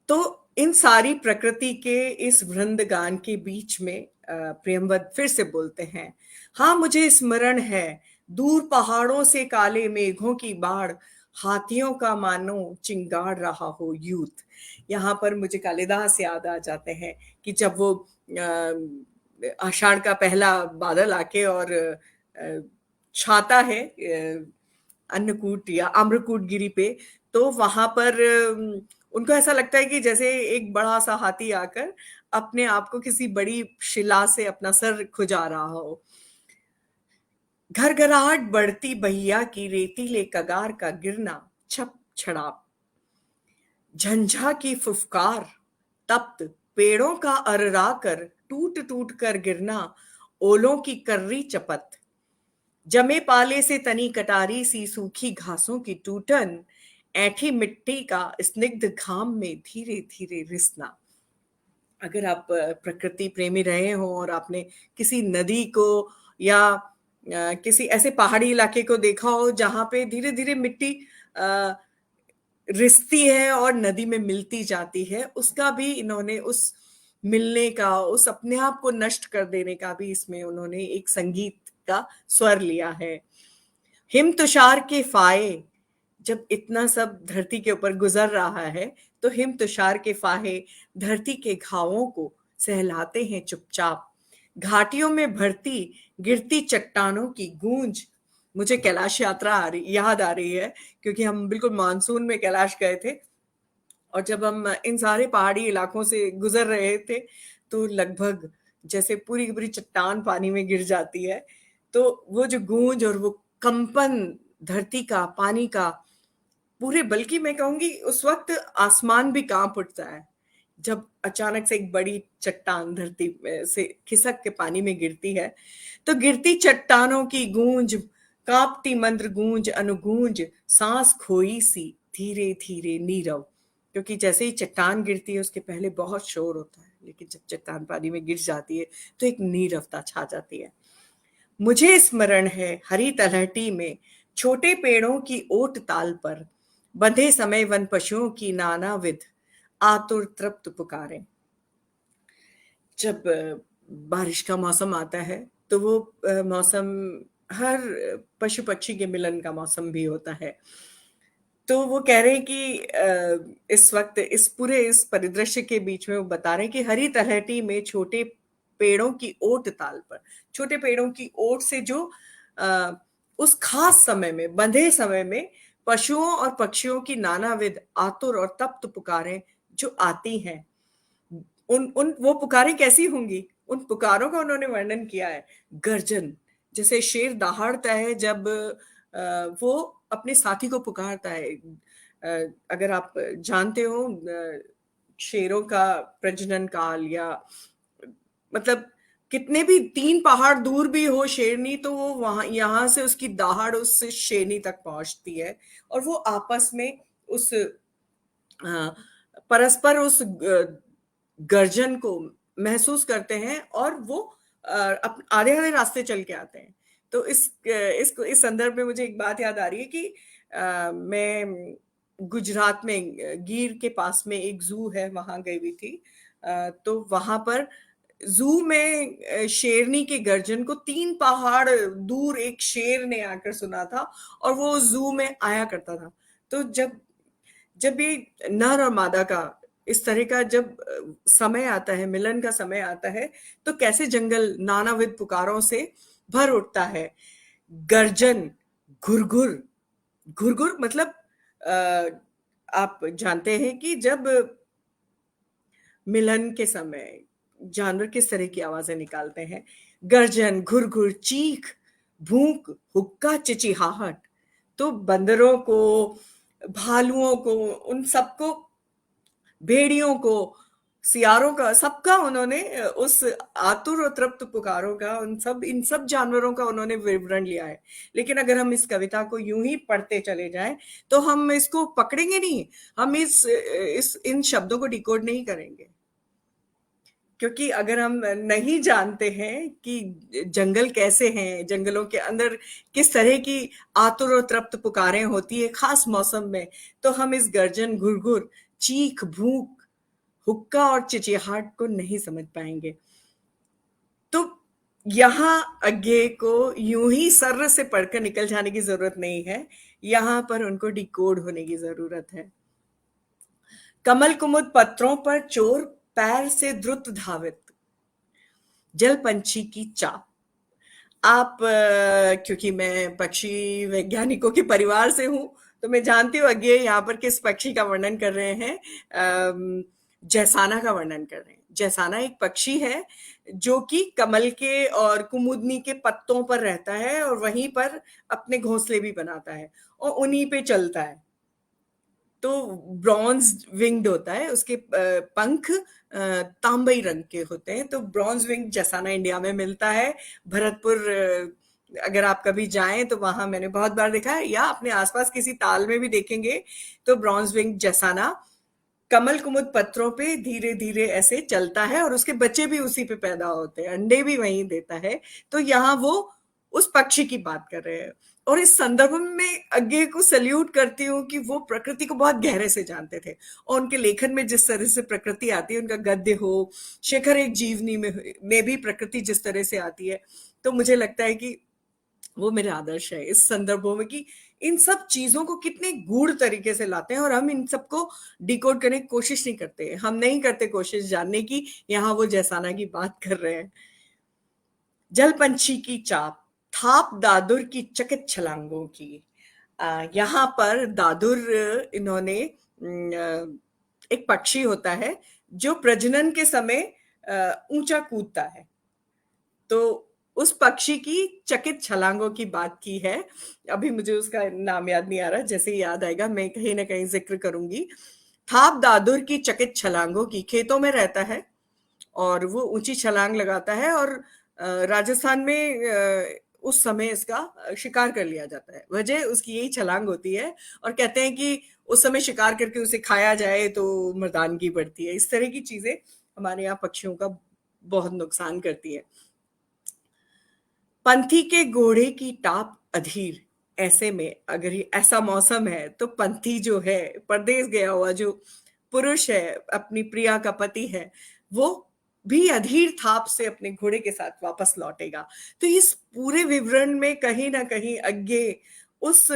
तो इन सारी प्रकृति के इस वृंद गान के बीच में प्रियंवद फिर से बोलते हैं, हाँ मुझे स्मरण है दूर पहाड़ों से काले मेघों की बाढ़, हाथियों का मानो चिंगाड़ रहा हो यूथ। यहाँ पर मुझे कालिदास याद आ जाते हैं कि जब वो आषाढ़ का पहला बादल आके और छाता है अन्नकूट या आम्रकूट गिरी पे, तो वहां पर उनको ऐसा लगता है कि जैसे एक बड़ा सा हाथी आकर अपने आप को किसी बड़ी शिला से अपना सर खुजा रहा हो। घरघराहट बढ़ती बहिया की, रेतीले कगार का गिरना छप छड़ाप, झंझा की फुफकार, तप्त पेड़ों का अर्रा कर टूट टूट कर गिरना, ओलों की कर्री चपत, जमे पाले से तनी कटारी सी सूखी घासों की टूटन, ऐठी मिट्टी का स्निग्ध घाम में धीरे धीरे रिसना। अगर आप प्रकृति प्रेमी रहे हो और आपने किसी नदी को या किसी ऐसे पहाड़ी इलाके को देखा हो जहां पे धीरे धीरे मिट्टी रिसती है और नदी में मिलती जाती है, उसका भी इन्होंने उस मिलने का, उस अपने आप को नष्ट कर देने का भी इसमें उन्होंने एक संगीत का स्वर लिया है। हिम तुषार के फाहे, जब इतना सब धरती के ऊपर गुजर रहा है तो हिम तुषार के फाहे धरती के घावों को सहलाते हैं चुपचाप। घाटियों में भरती गिरती चट्टानों की गूंज। मुझे कैलाश यात्रा याद आ रही है, क्योंकि हम बिल्कुल मानसून में कैलाश गए थे, और जब हम इन सारे पहाड़ी इलाकों से गुजर रहे थे तो लगभग जैसे पूरी की पूरी चट्टान पानी में गिर जाती है, तो वो जो गूंज और वो कंपन धरती का, पानी का, पूरे, बल्कि मैं कहूंगी उस वक्त आसमान भी कांप उठता है जब अचानक से एक बड़ी चट्टान धरती से खिसक के पानी में गिरती है। तो गिरती चट्टानों की गूंज, कांपती मंद्र गूंज अनुगूंज, सांस खोई सी धीरे धीरे नीरव। क्योंकि जैसे ही चट्टान गिरती है उसके पहले बहुत शोर होता है, लेकिन जब चट्टान पानी में गिर जाती है तो एक नीरवता छा जाती है। मुझे स्मरण है हरी तलहटी में छोटे पेड़ों की ओट ताल पर बंधे समय वन पशुओं की नानाविध आतुर तृप्त पुकारें। जब बारिश का मौसम आता है तो वो मौसम हर पशु पक्षी के मिलन का मौसम भी होता है। तो वो कह रहे हैं कि इस वक्त इस पूरे इस परिदृश्य के बीच में वो बता रहे हैं कि हरी तलहटी में छोटे पेड़ों की ओट ताल पर, छोटे पेड़ों की ओट से जो उस खास समय में, बंधे समय में पशुओं और पक्षियों की नानाविध आतुर और तप्त पुकारें जो आती हैं, उन उन वो पुकारें कैसी होंगी? उन पुकारों का उन्होंने वर्णन किया है। गर्जन, जैसे शेर दहाड़ता है जब वो अपने साथी को पुकारता है। अगर आप जानते हो शेरों का प्रजनन काल, या मतलब कितने भी 3 पहाड़ दूर भी हो शेरनी, तो वो वहां यहां से उसकी दहाड़ उस शेरनी तक पहुंचती है, और वो आपस में उस परस्पर उस गर्जन को महसूस करते हैं, और वो आधे आधे रास्ते चल के आते हैं। तो इस संदर्भ में मुझे एक बात याद आ रही है कि मैं गुजरात में गीर के पास में एक जू है, वहां गई हुई थी। तो वहां पर जू में शेरनी के गर्जन को 3 पहाड़ दूर एक शेर ने आकर सुना था, और वो जू में आया करता था। तो जब जब ये नर और मादा का इस तरह का जब समय आता है, मिलन का समय आता है, तो कैसे जंगल नानाविध पुकारों से भर उठता है। गर्जन, घुरघुर, घुरघुर मतलब आप जानते हैं कि जब मिलन के समय जानवर किस तरह की आवाजें निकालते हैं। गर्जन, घुरघुर, चीख, भूख, हुक्का, चिचिहाहट। तो बंदरों को, भालुओं को, उन सबको, भेड़ियों को, सियारों का, सबका उन्होंने उस आतुर और तृप्त पुकारों का, इन सब जानवरों का उन्होंने विवरण लिया है। लेकिन अगर हम इस कविता को यूं ही पढ़ते चले जाएं तो हम इसको पकड़ेंगे नहीं, हम इन शब्दों को डिकोड नहीं करेंगे। क्योंकि अगर हम नहीं जानते हैं कि जंगल कैसे हैं, जंगलों के अंदर किस तरह की आतुर और तृप्त पुकारें होती है खास मौसम में, तो हम इस गर्जन, घुरघुर, चीख, भूख, हुक्का और चिचिहाट को नहीं समझ पाएंगे। तो यहां अज्ञे को यूं ही सर्र से पढ़कर निकल जाने की जरूरत नहीं है, यहां पर उनको डिकोड होने की जरूरत है। कमल कुमुद पत्रों पर चोर पैर से द्रुत धावित, जल पंछी की चाप। आप क्योंकि मैं पक्षी वैज्ञानिकों के परिवार से हूं, तो मैं जानती हूँ अज्ञे यहाँ पर किस पक्षी का वर्णन कर रहे हैं। जैसाना का वर्णन कर रहे हैं। जैसाना एक पक्षी है जो कि कमल के और कुमुदनी के पत्तों पर रहता है, और वहीं पर अपने घोंसले भी बनाता है और उन्हीं पे चलता है। तो ब्रॉन्ज विंग्ड होता है, उसके पंख तांबई रंग के होते हैं। तो ब्रॉन्ज विंग जैसाना इंडिया में मिलता है। भरतपुर अगर आप कभी जाएं तो वहां मैंने बहुत बार देखा है, या अपने आसपास किसी ताल में भी देखेंगे तो ब्रॉन्ज विंग जैसाना कमल कुमुद पत्रों पे धीरे धीरे ऐसे चलता है, और उसके बच्चे भी उसी पे पैदा होते हैं, अंडे भी वहीं देता है। तो यहाँ वो उस पक्षी की बात कर रहे हैं। और इस संदर्भ में मैं अज्ञे को सल्यूट करती हूँ कि वो प्रकृति को बहुत गहरे से जानते थे, और उनके लेखन में जिस तरह से प्रकृति आती है, उनका गद्य हो, शेखर एक जीवनी में भी प्रकृति जिस तरह से आती है, तो मुझे लगता है कि वो मेरे आदर्श है इस संदर्भों में, कि इन सब चीजों को कितने गूढ़ तरीके से लाते हैं और हम इन सबको डिकोड करने की कोशिश नहीं करते। हम नहीं करते कोशिश जानने की, यहाँ वो जैसाना की बात कर रहे हैं। जल पंछी की चाप, थाप दादुर की चकित छलांगों की। यहाँ पर दादुर इन्होंने एक पक्षी होता है जो प्रजनन के समय ऊंचा कूदता है, तो उस पक्षी की चकित छलांगों की बात की है। अभी मुझे उसका नाम याद नहीं आ रहा, जैसे ही याद आएगा मैं कहीं ना कहीं जिक्र करूंगी। थाप दादुर की चकित छलांगों की, खेतों में रहता है और वो ऊंची छलांग लगाता है, और राजस्थान में उस समय इसका शिकार कर लिया जाता है। वजह उसकी यही छलांग होती है, और कहते हैं कि उस समय शिकार करके उसे खाया जाए तो मर्दानगी बढ़ती है। इस तरह की चीजें हमारे यहाँ पक्षियों का बहुत नुकसान करती है। पंथी के घोड़े की टाप अधीर, ऐसे में अगर ये ऐसा मौसम है तो पंथी जो है, परदेश गया हुआ जो पुरुष है, अपनी प्रिया का पति है, वो भी अधीर थाप से अपने घोड़े के साथ वापस लौटेगा। तो इस पूरे विवरण में कहीं ना कहीं अज्ञे उस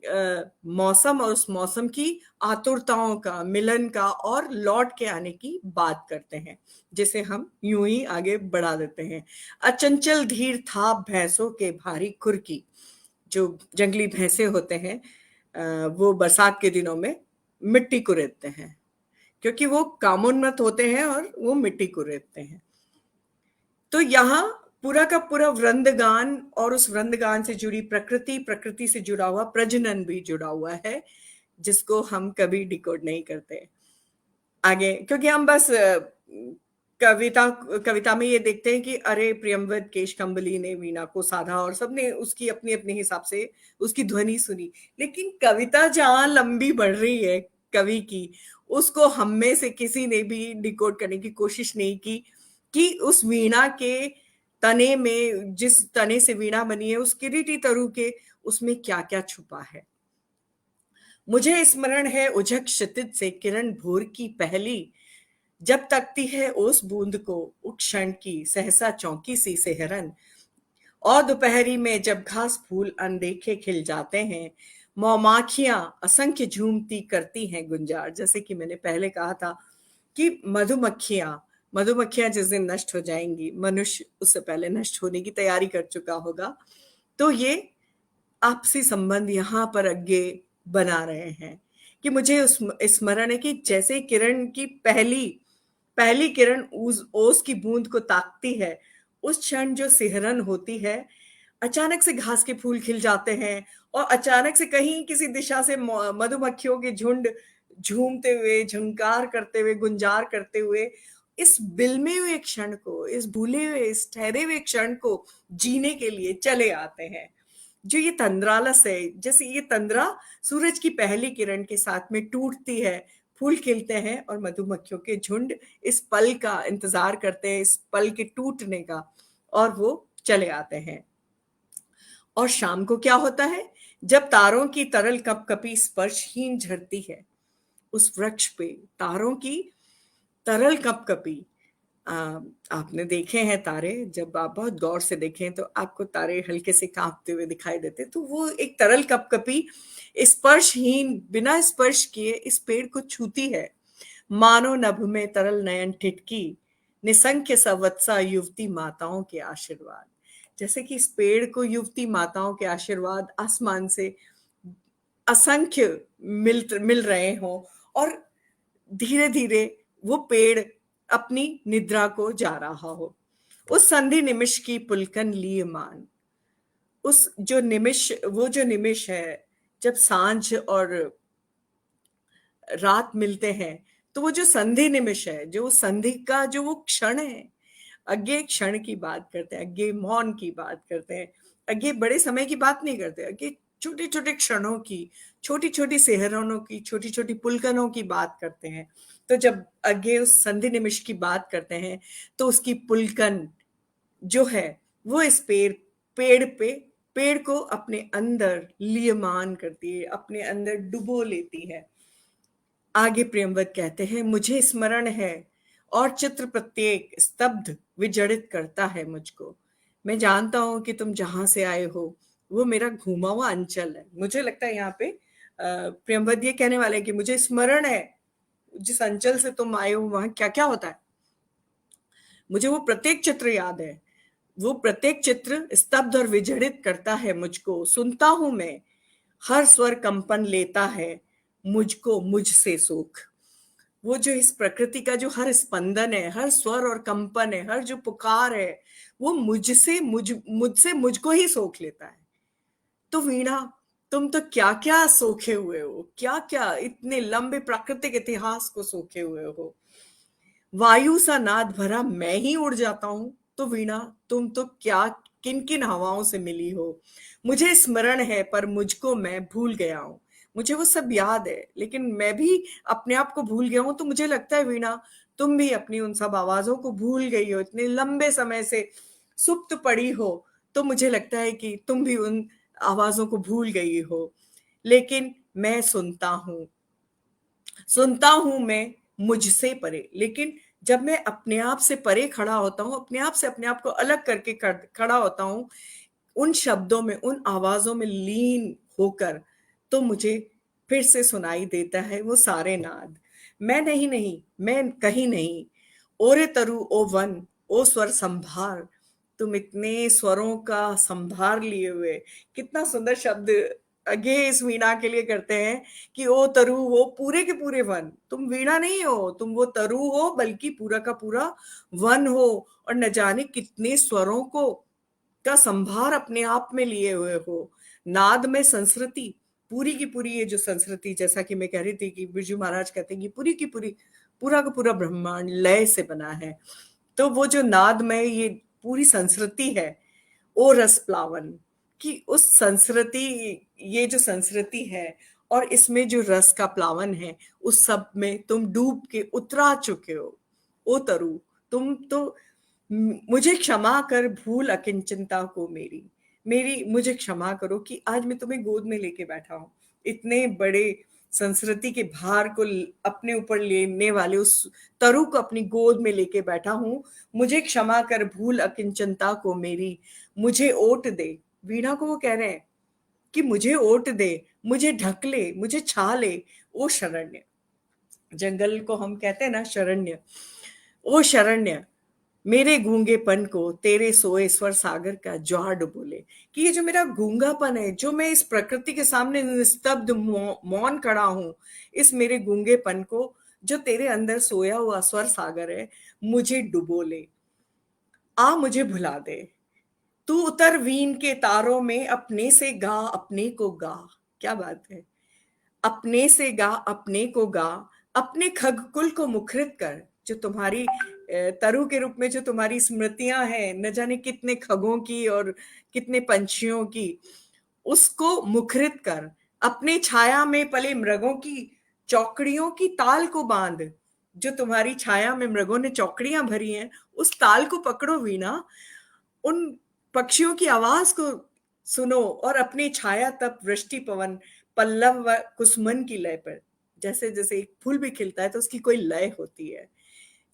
मौसम और उस मौसम की आतुरताओं का, मिलन का और लौट के आने की बात करते हैं, जिसे हम यूं ही आगे बढ़ा देते हैं। अचंचल धीर था भैंसों के भारी खुर की। जो जंगली भैंसे होते हैं वो बरसात के दिनों में मिट्टी कुरेदते हैं, क्योंकि वो कामोन्मत्त होते हैं और वो मिट्टी कुरेदते हैं। तो यहाँ पूरा का पूरा वृंदगान और उस वृंदगान से जुड़ी प्रकृति, प्रकृति से जुड़ा हुआ प्रजनन भी जुड़ा हुआ है, जिसको हम कभी डिकोड नहीं करते आगे, क्योंकि हम बस कविता में ये देखते हैं कि अरे प्रियंवद केशकंबली ने वीणा को साधा और सबने उसकी अपनी अपने हिसाब से उसकी ध्वनि सुनी। लेकिन कविता जहां लंबी बढ़ रही है कवि की, उसको हम में से किसी ने भी डिकोड करने की कोशिश नहीं की कि उस वीणा के तने में, जिस तने से वीणा बनी है, उस किरीटी तरु के उसमें क्या क्या छुपा है। मुझे स्मरण है उझक क्षितिज से किरण भोर की पहली, जब तकती है उस बूंद को उस क्षण की सहसा चौंकी सी सेहरन। और दोपहरी में जब घास फूल अनदेखे खिल जाते हैं, मौमाखियां असंख्य झूमती करती हैं गुंजार। जैसे कि मैंने पहले कहा था कि मधुमक्खियां जिस दिन नष्ट हो जाएंगी, मनुष्य उससे पहले नष्ट होने की तैयारी कर चुका होगा। तो ये आपसी संबंध यहाँ पर आगे बना रहे हैं कि मुझे उस स्मरण है कि जैसे किरण की पहली पहली किरण ओस की बूंद को ताकती है, उस क्षण जो सिहरन होती है, अचानक से घास के फूल खिल जाते हैं और अचानक से कहीं किसी दिशा से मधुमक्खियों के झुंड झूमते हुए, झंकार करते हुए, गुंजार करते हुए इस बिलमे हुए क्षण को, इस भूले हुए, इस ठहरे हुए क्षण को जीने के लिए चले आते हैं। जो ये तंद्रालस है, जैसे ये तंद्रा सूरज की पहली किरण के साथ में टूटती है, फूल खिलते हैं और मधुमक्खियों के झुंड इस पल का इंतजार करते हैं, इस पल के टूटने का, और वो चले आते हैं। और शाम को क्या होता है, जब तारों की तरल कपकपी स्पर्शहीन झरती है उस वृक्ष पे, तारों की तरल कपकपी। आपने देखे हैं तारे, जब आप बहुत गौर से देखें तो आपको तारे हल्के से कांपते हुए दिखाई देते, तो वो एक तरल कपकपी स्पर्शहीन, बिना स्पर्श किए इस पेड़ को छूती है। मानो नभ में तरल नयन ठिठकी, निसंख्य सवत्सा युवती माताओं के आशीर्वाद। जैसे कि इस पेड़ को युवती माताओं के आशीर्वाद आसमान से असंख्य मिल रहे हों, और धीरे धीरे वो पेड़ अपनी निद्रा को जा रहा हो। उस संधि निमिष की पुलकन लिए मान, उस जो निमिष, वो जो निमिष है जब सांझ और रात मिलते हैं, तो वो जो संधि निमिष है, जो संधि का जो वो क्षण है, अज्ञे क्षण की बात करते हैं, अज्ञे मौन की बात करते हैं, अज्ञे बड़े समय की बात नहीं करते, अज्ञे छोटे छोटे क्षणों की, छोटी छोटी सेहरनों की, छोटी छोटी पुलकनों की बात करते हैं। तो जब अज्ञे उस संधि निमिष की बात करते हैं, तो उसकी पुलकन जो है वो इस पेड़ पेड़ को अपने अंदर लीयमान करती है, अपने अंदर डुबो लेती है। आगे प्रेमवत कहते हैं, मुझे स्मरण है और चित्र प्रत्येक स्तब्ध विजड़ित करता है मुझको। मैं जानता हूं कि तुम जहां से आए हो वो मेरा घूमा हुआ अंचल है। मुझे लगता है यहाँ पे प्रेमवत ये कहने वाले हैं कि मुझे स्मरण है जिस अंचल से तुम आए हो वहां क्या क्या होता है। मुझे वो प्रत्येक चित्र याद है, वो प्रत्येक चित्र स्तब्ध और विजड़ित करता है मुझको। सुनता हूं मैं, हर स्वर कंपन लेता है मुझको मुझसे सुख। वो जो इस प्रकृति का जो हर स्पंदन है, हर स्वर और कंपन है, हर जो पुकार है, वो मुझसे मुझको ही सोख लेता है। तो वीणा, तुम तो क्या क्या सोखे हुए हो, क्या क्या इतने लंबे प्राकृतिक इतिहास को सोखे हुए हो। वायु सा नाद भरा मैं ही उड़ जाता हूं। तो वीणा, तुम तो क्या किन किन हवाओं से मिली हो। मुझे स्मरण है पर मुझको मैं भूल गया हूं। मुझे वो सब याद है लेकिन मैं भी अपने आप को भूल गया हूं। तो मुझे लगता है वीणा, तुम भी अपनी उन सब आवाजों को भूल गई हो, इतने लंबे समय से सुप्त पड़ी हो। तो मुझे लगता है कि तुम भी उन आवाजों को भूल गई हो। लेकिन मैं सुनता हूं मैं मुझसे परे। लेकिन जब मैं अपने आप से परे खड़ा होता हूं, अपने आप से अपने आप को अलग करके खड़ा होता हूं, उन शब्दों में, उन आवाजों में लीन होकर, तो मुझे फिर से सुनाई देता है वो सारे नाद। मैं कहीं नहीं। ओरे तरु ओ वन, ओ स्वर संभार। तुम इतने स्वरों का संभार लिए हुए, कितना सुंदर शब्द आगे इस वीणा के लिए करते हैं कि ओ तरु, वो पूरे के पूरे वन। तुम वीणा नहीं हो, तुम वो तरु हो, बल्कि पूरा का पूरा वन हो। और न जाने कितने स्वरों को का संभार अपने आप में लिए हुए हो। नाद में संस्कृति, पूरी की पूरी ये जो संस्कृति, जैसा कि मैं कह रही थी कि बिरजू महाराज कहते हैं कि पूरी की पूरी, पूरा का पूरा ब्रह्मांड लय से बना है। तो वो जो नाद में ये पूरी संस्कृति है, ओ रस प्लावन, कि उस संस्कृति, ये जो संस्कृति है और इसमें जो रस का प्लावन है, उस सब में तुम डूब के उतरा चुके हो। ओ तरु, तुम तो मुझे क्षमा कर भूल अकिंचनता को मेरी। मुझे क्षमा करो कि आज मैं तुम्हें गोद में लेके बैठा हूं। इतने बड़े संस्कृति के भार को अपने ऊपर लेने वाले उस तरु को अपनी गोद में लेके बैठा हूं। मुझे क्षमा कर भूल अकिंचनता को मेरी, मुझे ओट दे। वीणा को वो कह रहे हैं कि मुझे ओट दे, मुझे ढक ले, मुझे छा ले। ओ शरण्य, जंगल को हम कहते हैं ना शरण्य। ओ शरण्य, मेरे गूंगेपन को तेरे सोए स्वर सागर का ज्वार डुबोले। कि ये जो मेरा गूंगापन है, जो मैं इस प्रकृति के सामने निस्तब्ध मौन खड़ा हूं, इस मेरे गूंगेपन को जो तेरे अंदर सोया हुआ स्वर सागर है, मुझे डुबोले। आ मुझे भुला दे। तू उतर वीन के तारों में, अपने से गा अपने को गा। क्या बात है। अपने से गा अपने को गा, अपने खगकुल को मुखरित कर। जो तुम्हारी तरु के रूप में जो तुम्हारी स्मृतियां हैं, न जाने कितने खगों की और कितने पंछियों की, उसको मुखरित कर। अपने छाया में पले मृगों की चौकड़ियों की ताल को बांध। जो तुम्हारी छाया में मृगों ने चौकड़ियां भरी हैं, उस ताल को पकड़ो वीणा। उन पक्षियों की आवाज को सुनो और अपनी छाया तप वृष्टि पवन पल्लव व कुसुमन की लय पर। जैसे जैसे एक फूल भी खिलता है तो उसकी कोई लय होती है,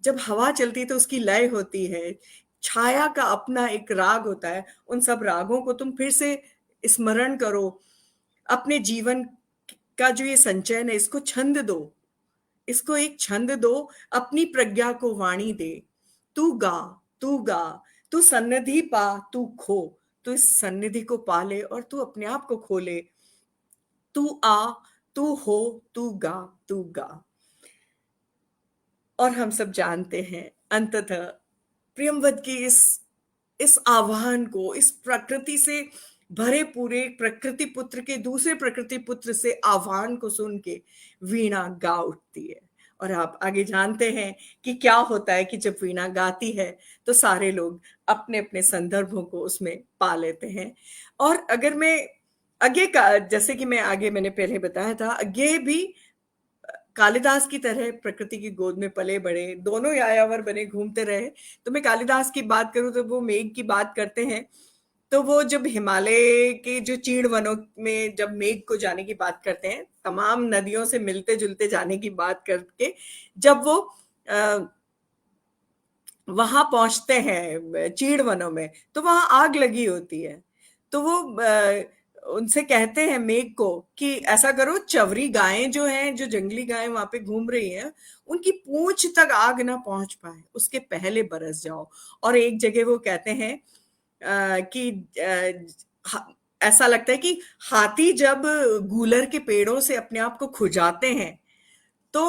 जब हवा चलती है तो उसकी लय होती है। छाया का अपना एक राग होता है। उन सब रागों को तुम फिर से स्मरण करो। अपने जीवन का जो ये संचयन है, इसको छंद दो, इसको एक छंद दो। अपनी प्रज्ञा को वाणी दे। तू गा, तू गा, तू सन्निधि पा, तू खो। तू इस सन्निधि को पाले और तू अपने आप को खोले। तू आ, तू हो, तू गा, तू गा। और हम सब जानते हैं अंततः प्रियमवद की इस आह्वान को, इस प्रकृति से भरे पूरे प्रकृति पुत्र के दूसरे प्रकृति पुत्र से आह्वान को सुन के वीणा गा उठती है। और आप आगे जानते हैं कि क्या होता है कि जब वीणा गाती है तो सारे लोग अपने अपने संदर्भों को उसमें पा लेते हैं। और अगर मैं आगे का, जैसे कि मैं आगे मैंने पहले बताया था, आगे भी कालिदास की तरह प्रकृति की गोद में पले बड़े, दोनों यायावर बने घूमते रहे। तो मैं कालिदास की बात करूं तो वो मेघ की बात करते हैं तो वो जब हिमालय के जो चीड़ वनों में जब मेघ को जाने की बात करते हैं, तमाम नदियों से मिलते जुलते जाने की बात करके जब वो वहां पहुंचते हैं चीड़ वनों में, तो वहां आग लगी होती है। तो वो उनसे कहते हैं मेघ को कि ऐसा करो, चवरी गायें जो हैं, जो जंगली गायें वहां पे घूम रही हैं, उनकी पूंछ तक आग ना पहुंच पाए उसके पहले बरस जाओ। और एक जगह वो कहते हैं कि ऐसा लगता है कि हाथी जब गूलर के पेड़ों से अपने आप को खुजाते हैं तो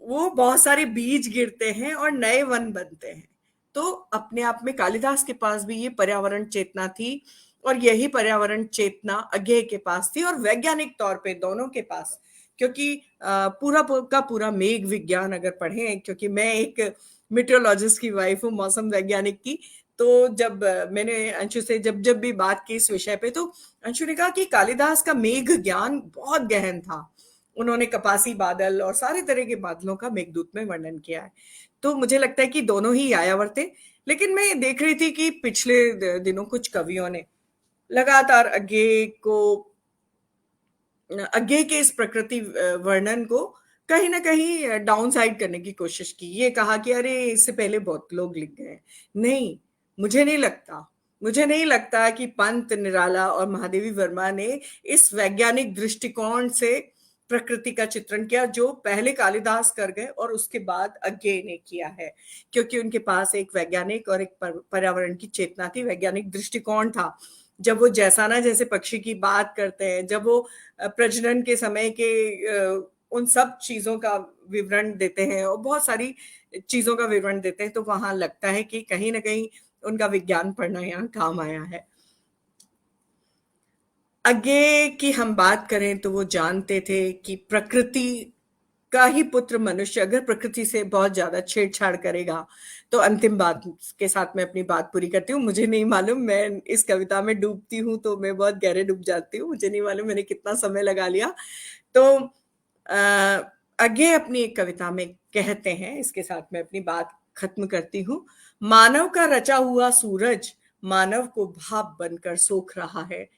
वो बहुत सारे बीज गिरते हैं और नए वन बनते हैं। तो अपने आप में कालिदास के पास भी ये पर्यावरण चेतना थी, और यही पर्यावरण चेतना अज्ञेय के पास थी, और वैज्ञानिक तौर पे दोनों के पास। क्योंकि पूरा का पूरा मेघ विज्ञान अगर पढ़ें, क्योंकि मैं एक मेट्रोलॉजिस्ट की वाइफ हूँ, मौसम वैज्ञानिक की, तो जब मैंने अंशु से जब जब भी बात की इस विषय पे, तो अंशु ने कहा कि कालिदास का मेघ ज्ञान बहुत गहन था। उन्होंने कपासी बादल और सारे तरह के बादलों का मेघदूत में वर्णन किया है। तो मुझे लगता है कि दोनों ही यायावर थे। लेकिन मैं देख रही थी कि पिछले दिनों कुछ कवियों ने लगातार अज्ञेय के इस प्रकृति वर्णन को कहीं ना कहीं डाउन साइड करने की कोशिश की। ये कहा कि अरे इससे पहले बहुत लोग लिख गए। नहीं, मुझे नहीं लगता। मुझे नहीं लगता कि पंत, निराला और महादेवी वर्मा ने इस वैज्ञानिक दृष्टिकोण से प्रकृति का चित्रण किया जो पहले कालिदास कर गए और उसके बाद अज्ञेय ने किया है। क्योंकि उनके पास एक वैज्ञानिक और एक पर्यावरण की चेतना थी, वैज्ञानिक दृष्टिकोण था। जब वो जैसाना जैसे पक्षी की बात करते हैं, जब वो प्रजनन के समय के उन सब चीजों का विवरण देते हैं और बहुत सारी चीजों का विवरण देते हैं, तो वहां लगता है कि कहीं ना कहीं उनका विज्ञान पढ़ना यहाँ काम आया है। अज्ञेय की हम बात करें तो वो जानते थे कि प्रकृति का ही पुत्र मनुष्य अगर प्रकृति से बहुत ज्यादा छेड़छाड़ करेगा तो अंतिम बात के साथ मैं अपनी बात पूरी करती हूँ। मुझे नहीं मालूम, मैं इस कविता में डूबती हूँ तो मैं बहुत गहरे डूब जाती हूँ। मुझे नहीं मालूम मैंने कितना समय लगा लिया। तो अज्ञेय अपनी एक कविता में कहते हैं, इसके साथ मैं अपनी बात खत्म करती हूँ। मानव का रचा हुआ सूरज मानव को भाप बनकर सोख रहा है।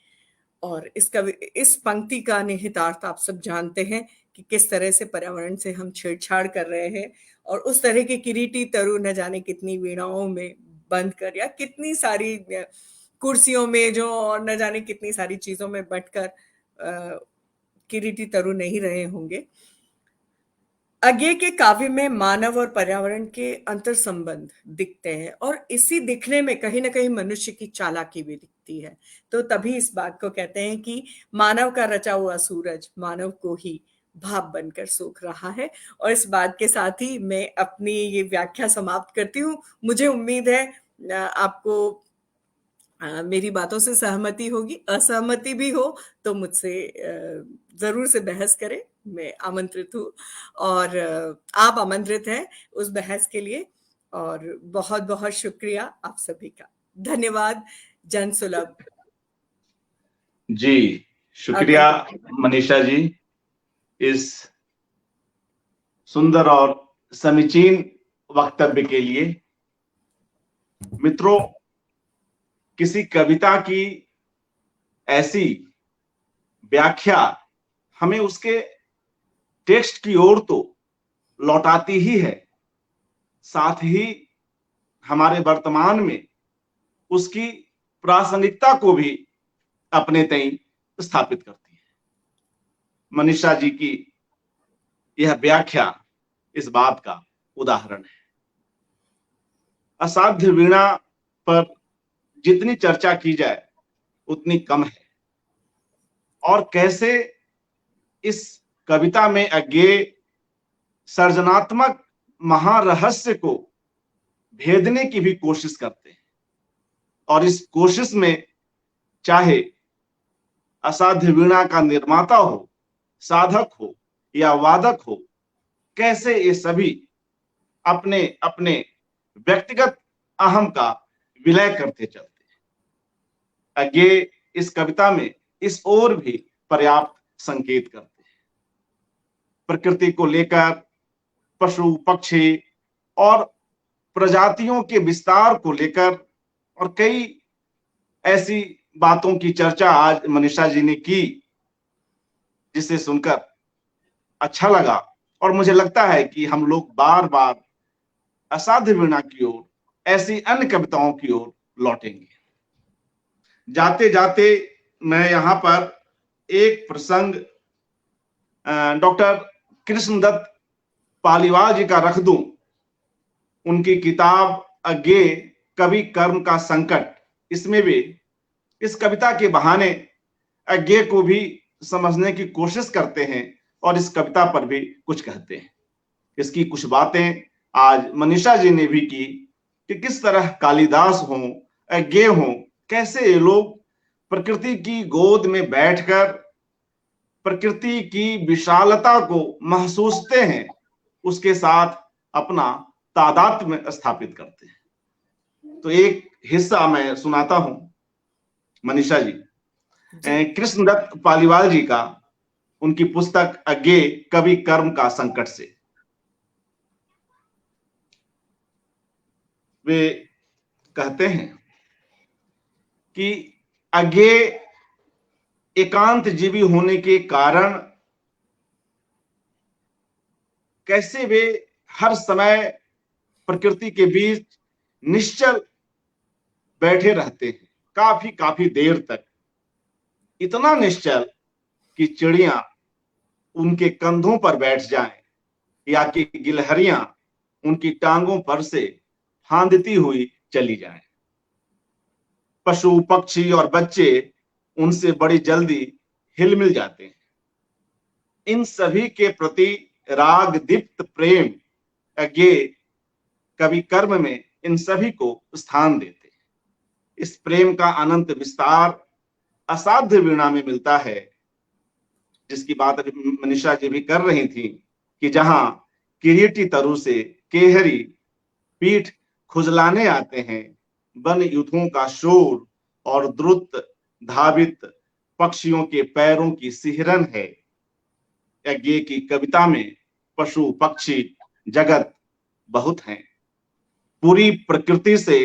और इस पंक्ति का निहितार्थ आप सब जानते हैं कि किस तरह से पर्यावरण से हम छेड़छाड़ कर रहे हैं, और उस तरह के किरीटी तरु न जाने कितनी वीणाओं में बंद कर, या कितनी सारी कुर्सियों में जो, और न जाने कितनी सारी चीजों में बंटकर किरीटी तरु नहीं रहे होंगे। अज्ञेय के काव्य में मानव और पर्यावरण के अंतर संबंध दिखते हैं, और इसी दिखने में कहीं ना कहीं मनुष्य की चालाकी भी दिखती है। तो तभी इस बात को कहते हैं कि मानव का रचा हुआ सूरज मानव को ही भाप बनकर सोख रहा है। और इस बात के साथ ही मैं अपनी ये व्याख्या समाप्त करती हूँ। मुझे उम्मीद है आपको मेरी बातों से सहमति होगी। असहमति भी हो तो मुझसे जरूर से बहस करें, मैं आमंत्रित हूँ, और आप आमंत्रित हैं उस बहस के लिए। और बहुत बहुत शुक्रिया आप सभी का। धन्यवाद। जन सुलभ जी, शुक्रिया मनीषा जी इस सुंदर और समीचीन वक्तव्य के लिए। मित्रों, किसी कविता की ऐसी व्याख्या हमें उसके टेक्स्ट की ओर तो लौटाती ही है, साथ ही हमारे वर्तमान में उसकी प्रासंगिकता को भी अपने तई स्थापित करती है। मनीषा जी की यह व्याख्या इस बात का उदाहरण है। असाध्य वीणा पर जितनी चर्चा की जाए उतनी कम है, और कैसे इस कविता में अज्ञेय सर्जनात्मक महारहस्य को भेदने की भी कोशिश करते हैं। और इस कोशिश में चाहे असाध्य वीणा का निर्माता हो, साधक हो या वादक हो, कैसे ये सभी अपने अपने व्यक्तिगत अहम का विलय करते चलते हैं। अज्ञेय इस कविता में इस ओर भी पर्याप्त संकेत करते हैं। प्रकृति को लेकर पशु पक्षी और प्रजातियों के विस्तार को लेकर और कई ऐसी बातों की चर्चा आज मनीषा जी ने की, जिसे सुनकर अच्छा लगा। और मुझे लगता है कि हम लोग बार बार असाध्य वीणा की ओर, ऐसी अन्य कविताओं की ओर लौटेंगे। जाते जाते मैं यहाँ पर एक प्रसंग डॉक्टर कृष्णदत्त पालीवाल जी का रख दूं। उनकी किताब अज्ञेय कवि कर्म का संकट, इसमें भी इस कविता के बहाने अज्ञेय को भी समझने की कोशिश करते हैं और इस कविता पर भी कुछ कहते हैं। इसकी कुछ बातें आज मनीषा जी ने भी की कि किस तरह कालिदास हों, अज्ञेय हों, कैसे ये लोग प्रकृति की गोद में बैठकर प्रकृति की विशालता को महसूसते हैं, उसके साथ अपना तादात्म्य स्थापित करते हैं। तो एक हिस्सा मैं सुनाता हूं मनीषा जी, कृष्णदत्त पालीवाल जी का, उनकी पुस्तक अज्ञेय कवि कर्म का संकट से। वे कहते हैं कि अज्ञेय एकांत जीवी होने के कारण कैसे वे हर समय प्रकृति के बीच निश्चल बैठे रहते हैं, काफी काफी देर तक, इतना निश्चल कि चिड़ियां उनके कंधों पर बैठ जाएं या कि गिलहरियां उनकी टांगों पर से फांदती हुई चली जाएं। पशु पक्षी और बच्चे उनसे बड़ी जल्दी हिलमिल जाते हैं। इन सभी के प्रति राग दीप्त प्रेम अज्ञेय कवि कर्म में इन सभी को स्थान देते हैं। इस प्रेम का अनंत विस्तार असाध्य वीणा में मिलता है, जिसकी बात अभी मनीषा जी भी कर रही थी, कि जहां किरीटी तरु से केहरी पीठ खुजलाने आते हैं, वन युद्धों का शोर और द्रुत धावित पक्षियों के पैरों की सिहरन है। अज्ञेय की कविता में पशु पक्षी जगत बहुत हैं, पूरी प्रकृति से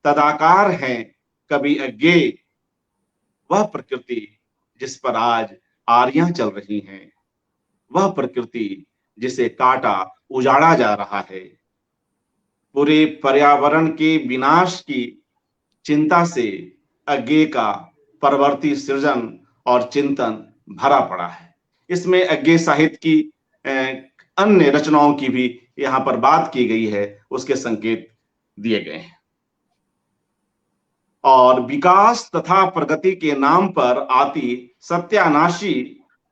तदाकार हैं कवि अज्ञेय। वह प्रकृति जिस पर आज आरियां चल रही हैं, वह प्रकृति जिसे काटा उजाड़ा जा रहा है, पूरे पर्यावरण के विनाश की चिंता से अज्ञेय का परवर्ती सृजन और चिंतन भरा पड़ा है। इसमें अज्ञेय साहित्य की अन्य रचनाओं की भी यहाँ पर बात की गई है, उसके संकेत दिए गए हैं। और विकास तथा प्रगति के नाम पर आती सत्यानाशी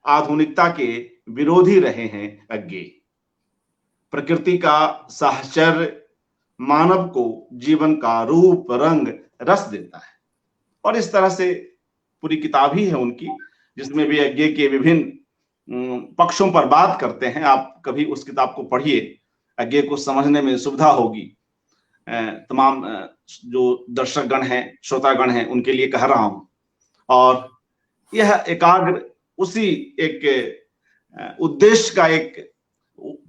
आधुनिकता के विरोधी रहे हैं अज्ञेय। प्रकृति का साहचर्य मानव को जीवन का रूप रंग रस देता है। और इस तरह से पूरी किताब ही है उनकी, जिसमें भी अज्ञेय के विभिन्न पक्षों पर बात करते हैं। आप कभी उस किताब को पढ़िए, अज्ञेय को समझने में सुविधा होगी। तमाम जो दर्शकगण हैं, श्रोतागण हैं, उनके लिए कह रहा हूं। और यह एकाग्र उसी एक उद्देश्य का एक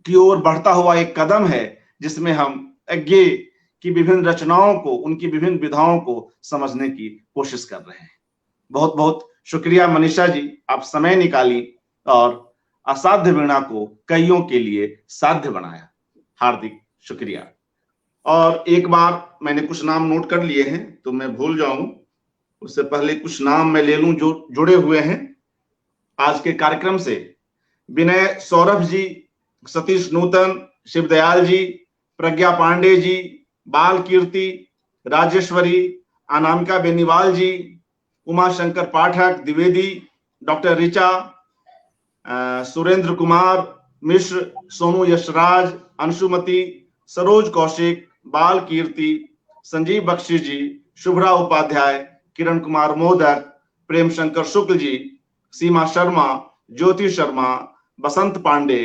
की ओर बढ़ता हुआ एक कदम है, जिसमें हम अज्ञेय की विभिन्न रचनाओं को, उनकी विभिन्न विधाओं को समझने की कोशिश कर रहे हैं। बहुत बहुत शुक्रिया मनीषा जी, आप समय निकाली और असाध्य वीणा को कईयों के लिए साध्य बनाया। हार्दिक शुक्रिया। और एक बार मैंने कुछ नाम नोट कर लिए हैं, तो मैं भूल जाऊं उससे पहले कुछ नाम मैं ले लूं जो जुड़े हुए हैं आज के कार्यक्रम से। विनय सौरभ जी, सतीश नूतन, शिवदयाल जी, प्रज्ञा पांडे जी, बाल कीर्ति, राजेश्वरी, अनामिका बेनीवाल जी, उमा शंकर पाठक द्विवेदी, डॉक्टर ऋचा, सुरेंद्र कुमार मिश्र, सोनू यशराज, अंशुमति, सरोज कौशिक, बाल कीर्ति, संजीव बख्शी जी, शुभ्रा उपाध्याय, किरण कुमार मोदक, प्रेम शंकर शुक्ल जी, सीमा शर्मा, ज्योति शर्मा, बसंत पांडे,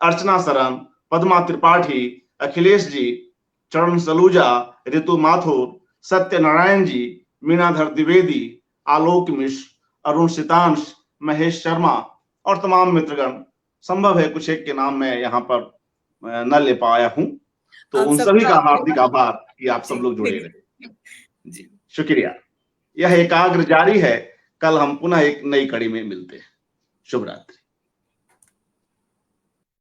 अर्चना सरन, पद्मा त्रिपाठी, अखिलेश जी, चरण सलूजा, ऋतु माथुर, सत्यनारायण जी, मीनाधर द्विवेदी, आलोक मिश्र, अरुण सितांश, महेश शर्मा और तमाम मित्रगण। संभव है कुछ एक के नाम मैं यहाँ पर न ले पाया हूं, तो उन सभी का हार्दिक आभार कि आप सब लोग जुड़े रहे। जी शुक्रिया। यह एकाग्र जारी है। कल हम पुनः एक नई कड़ी में मिलते हैं। शुभ रात्रि।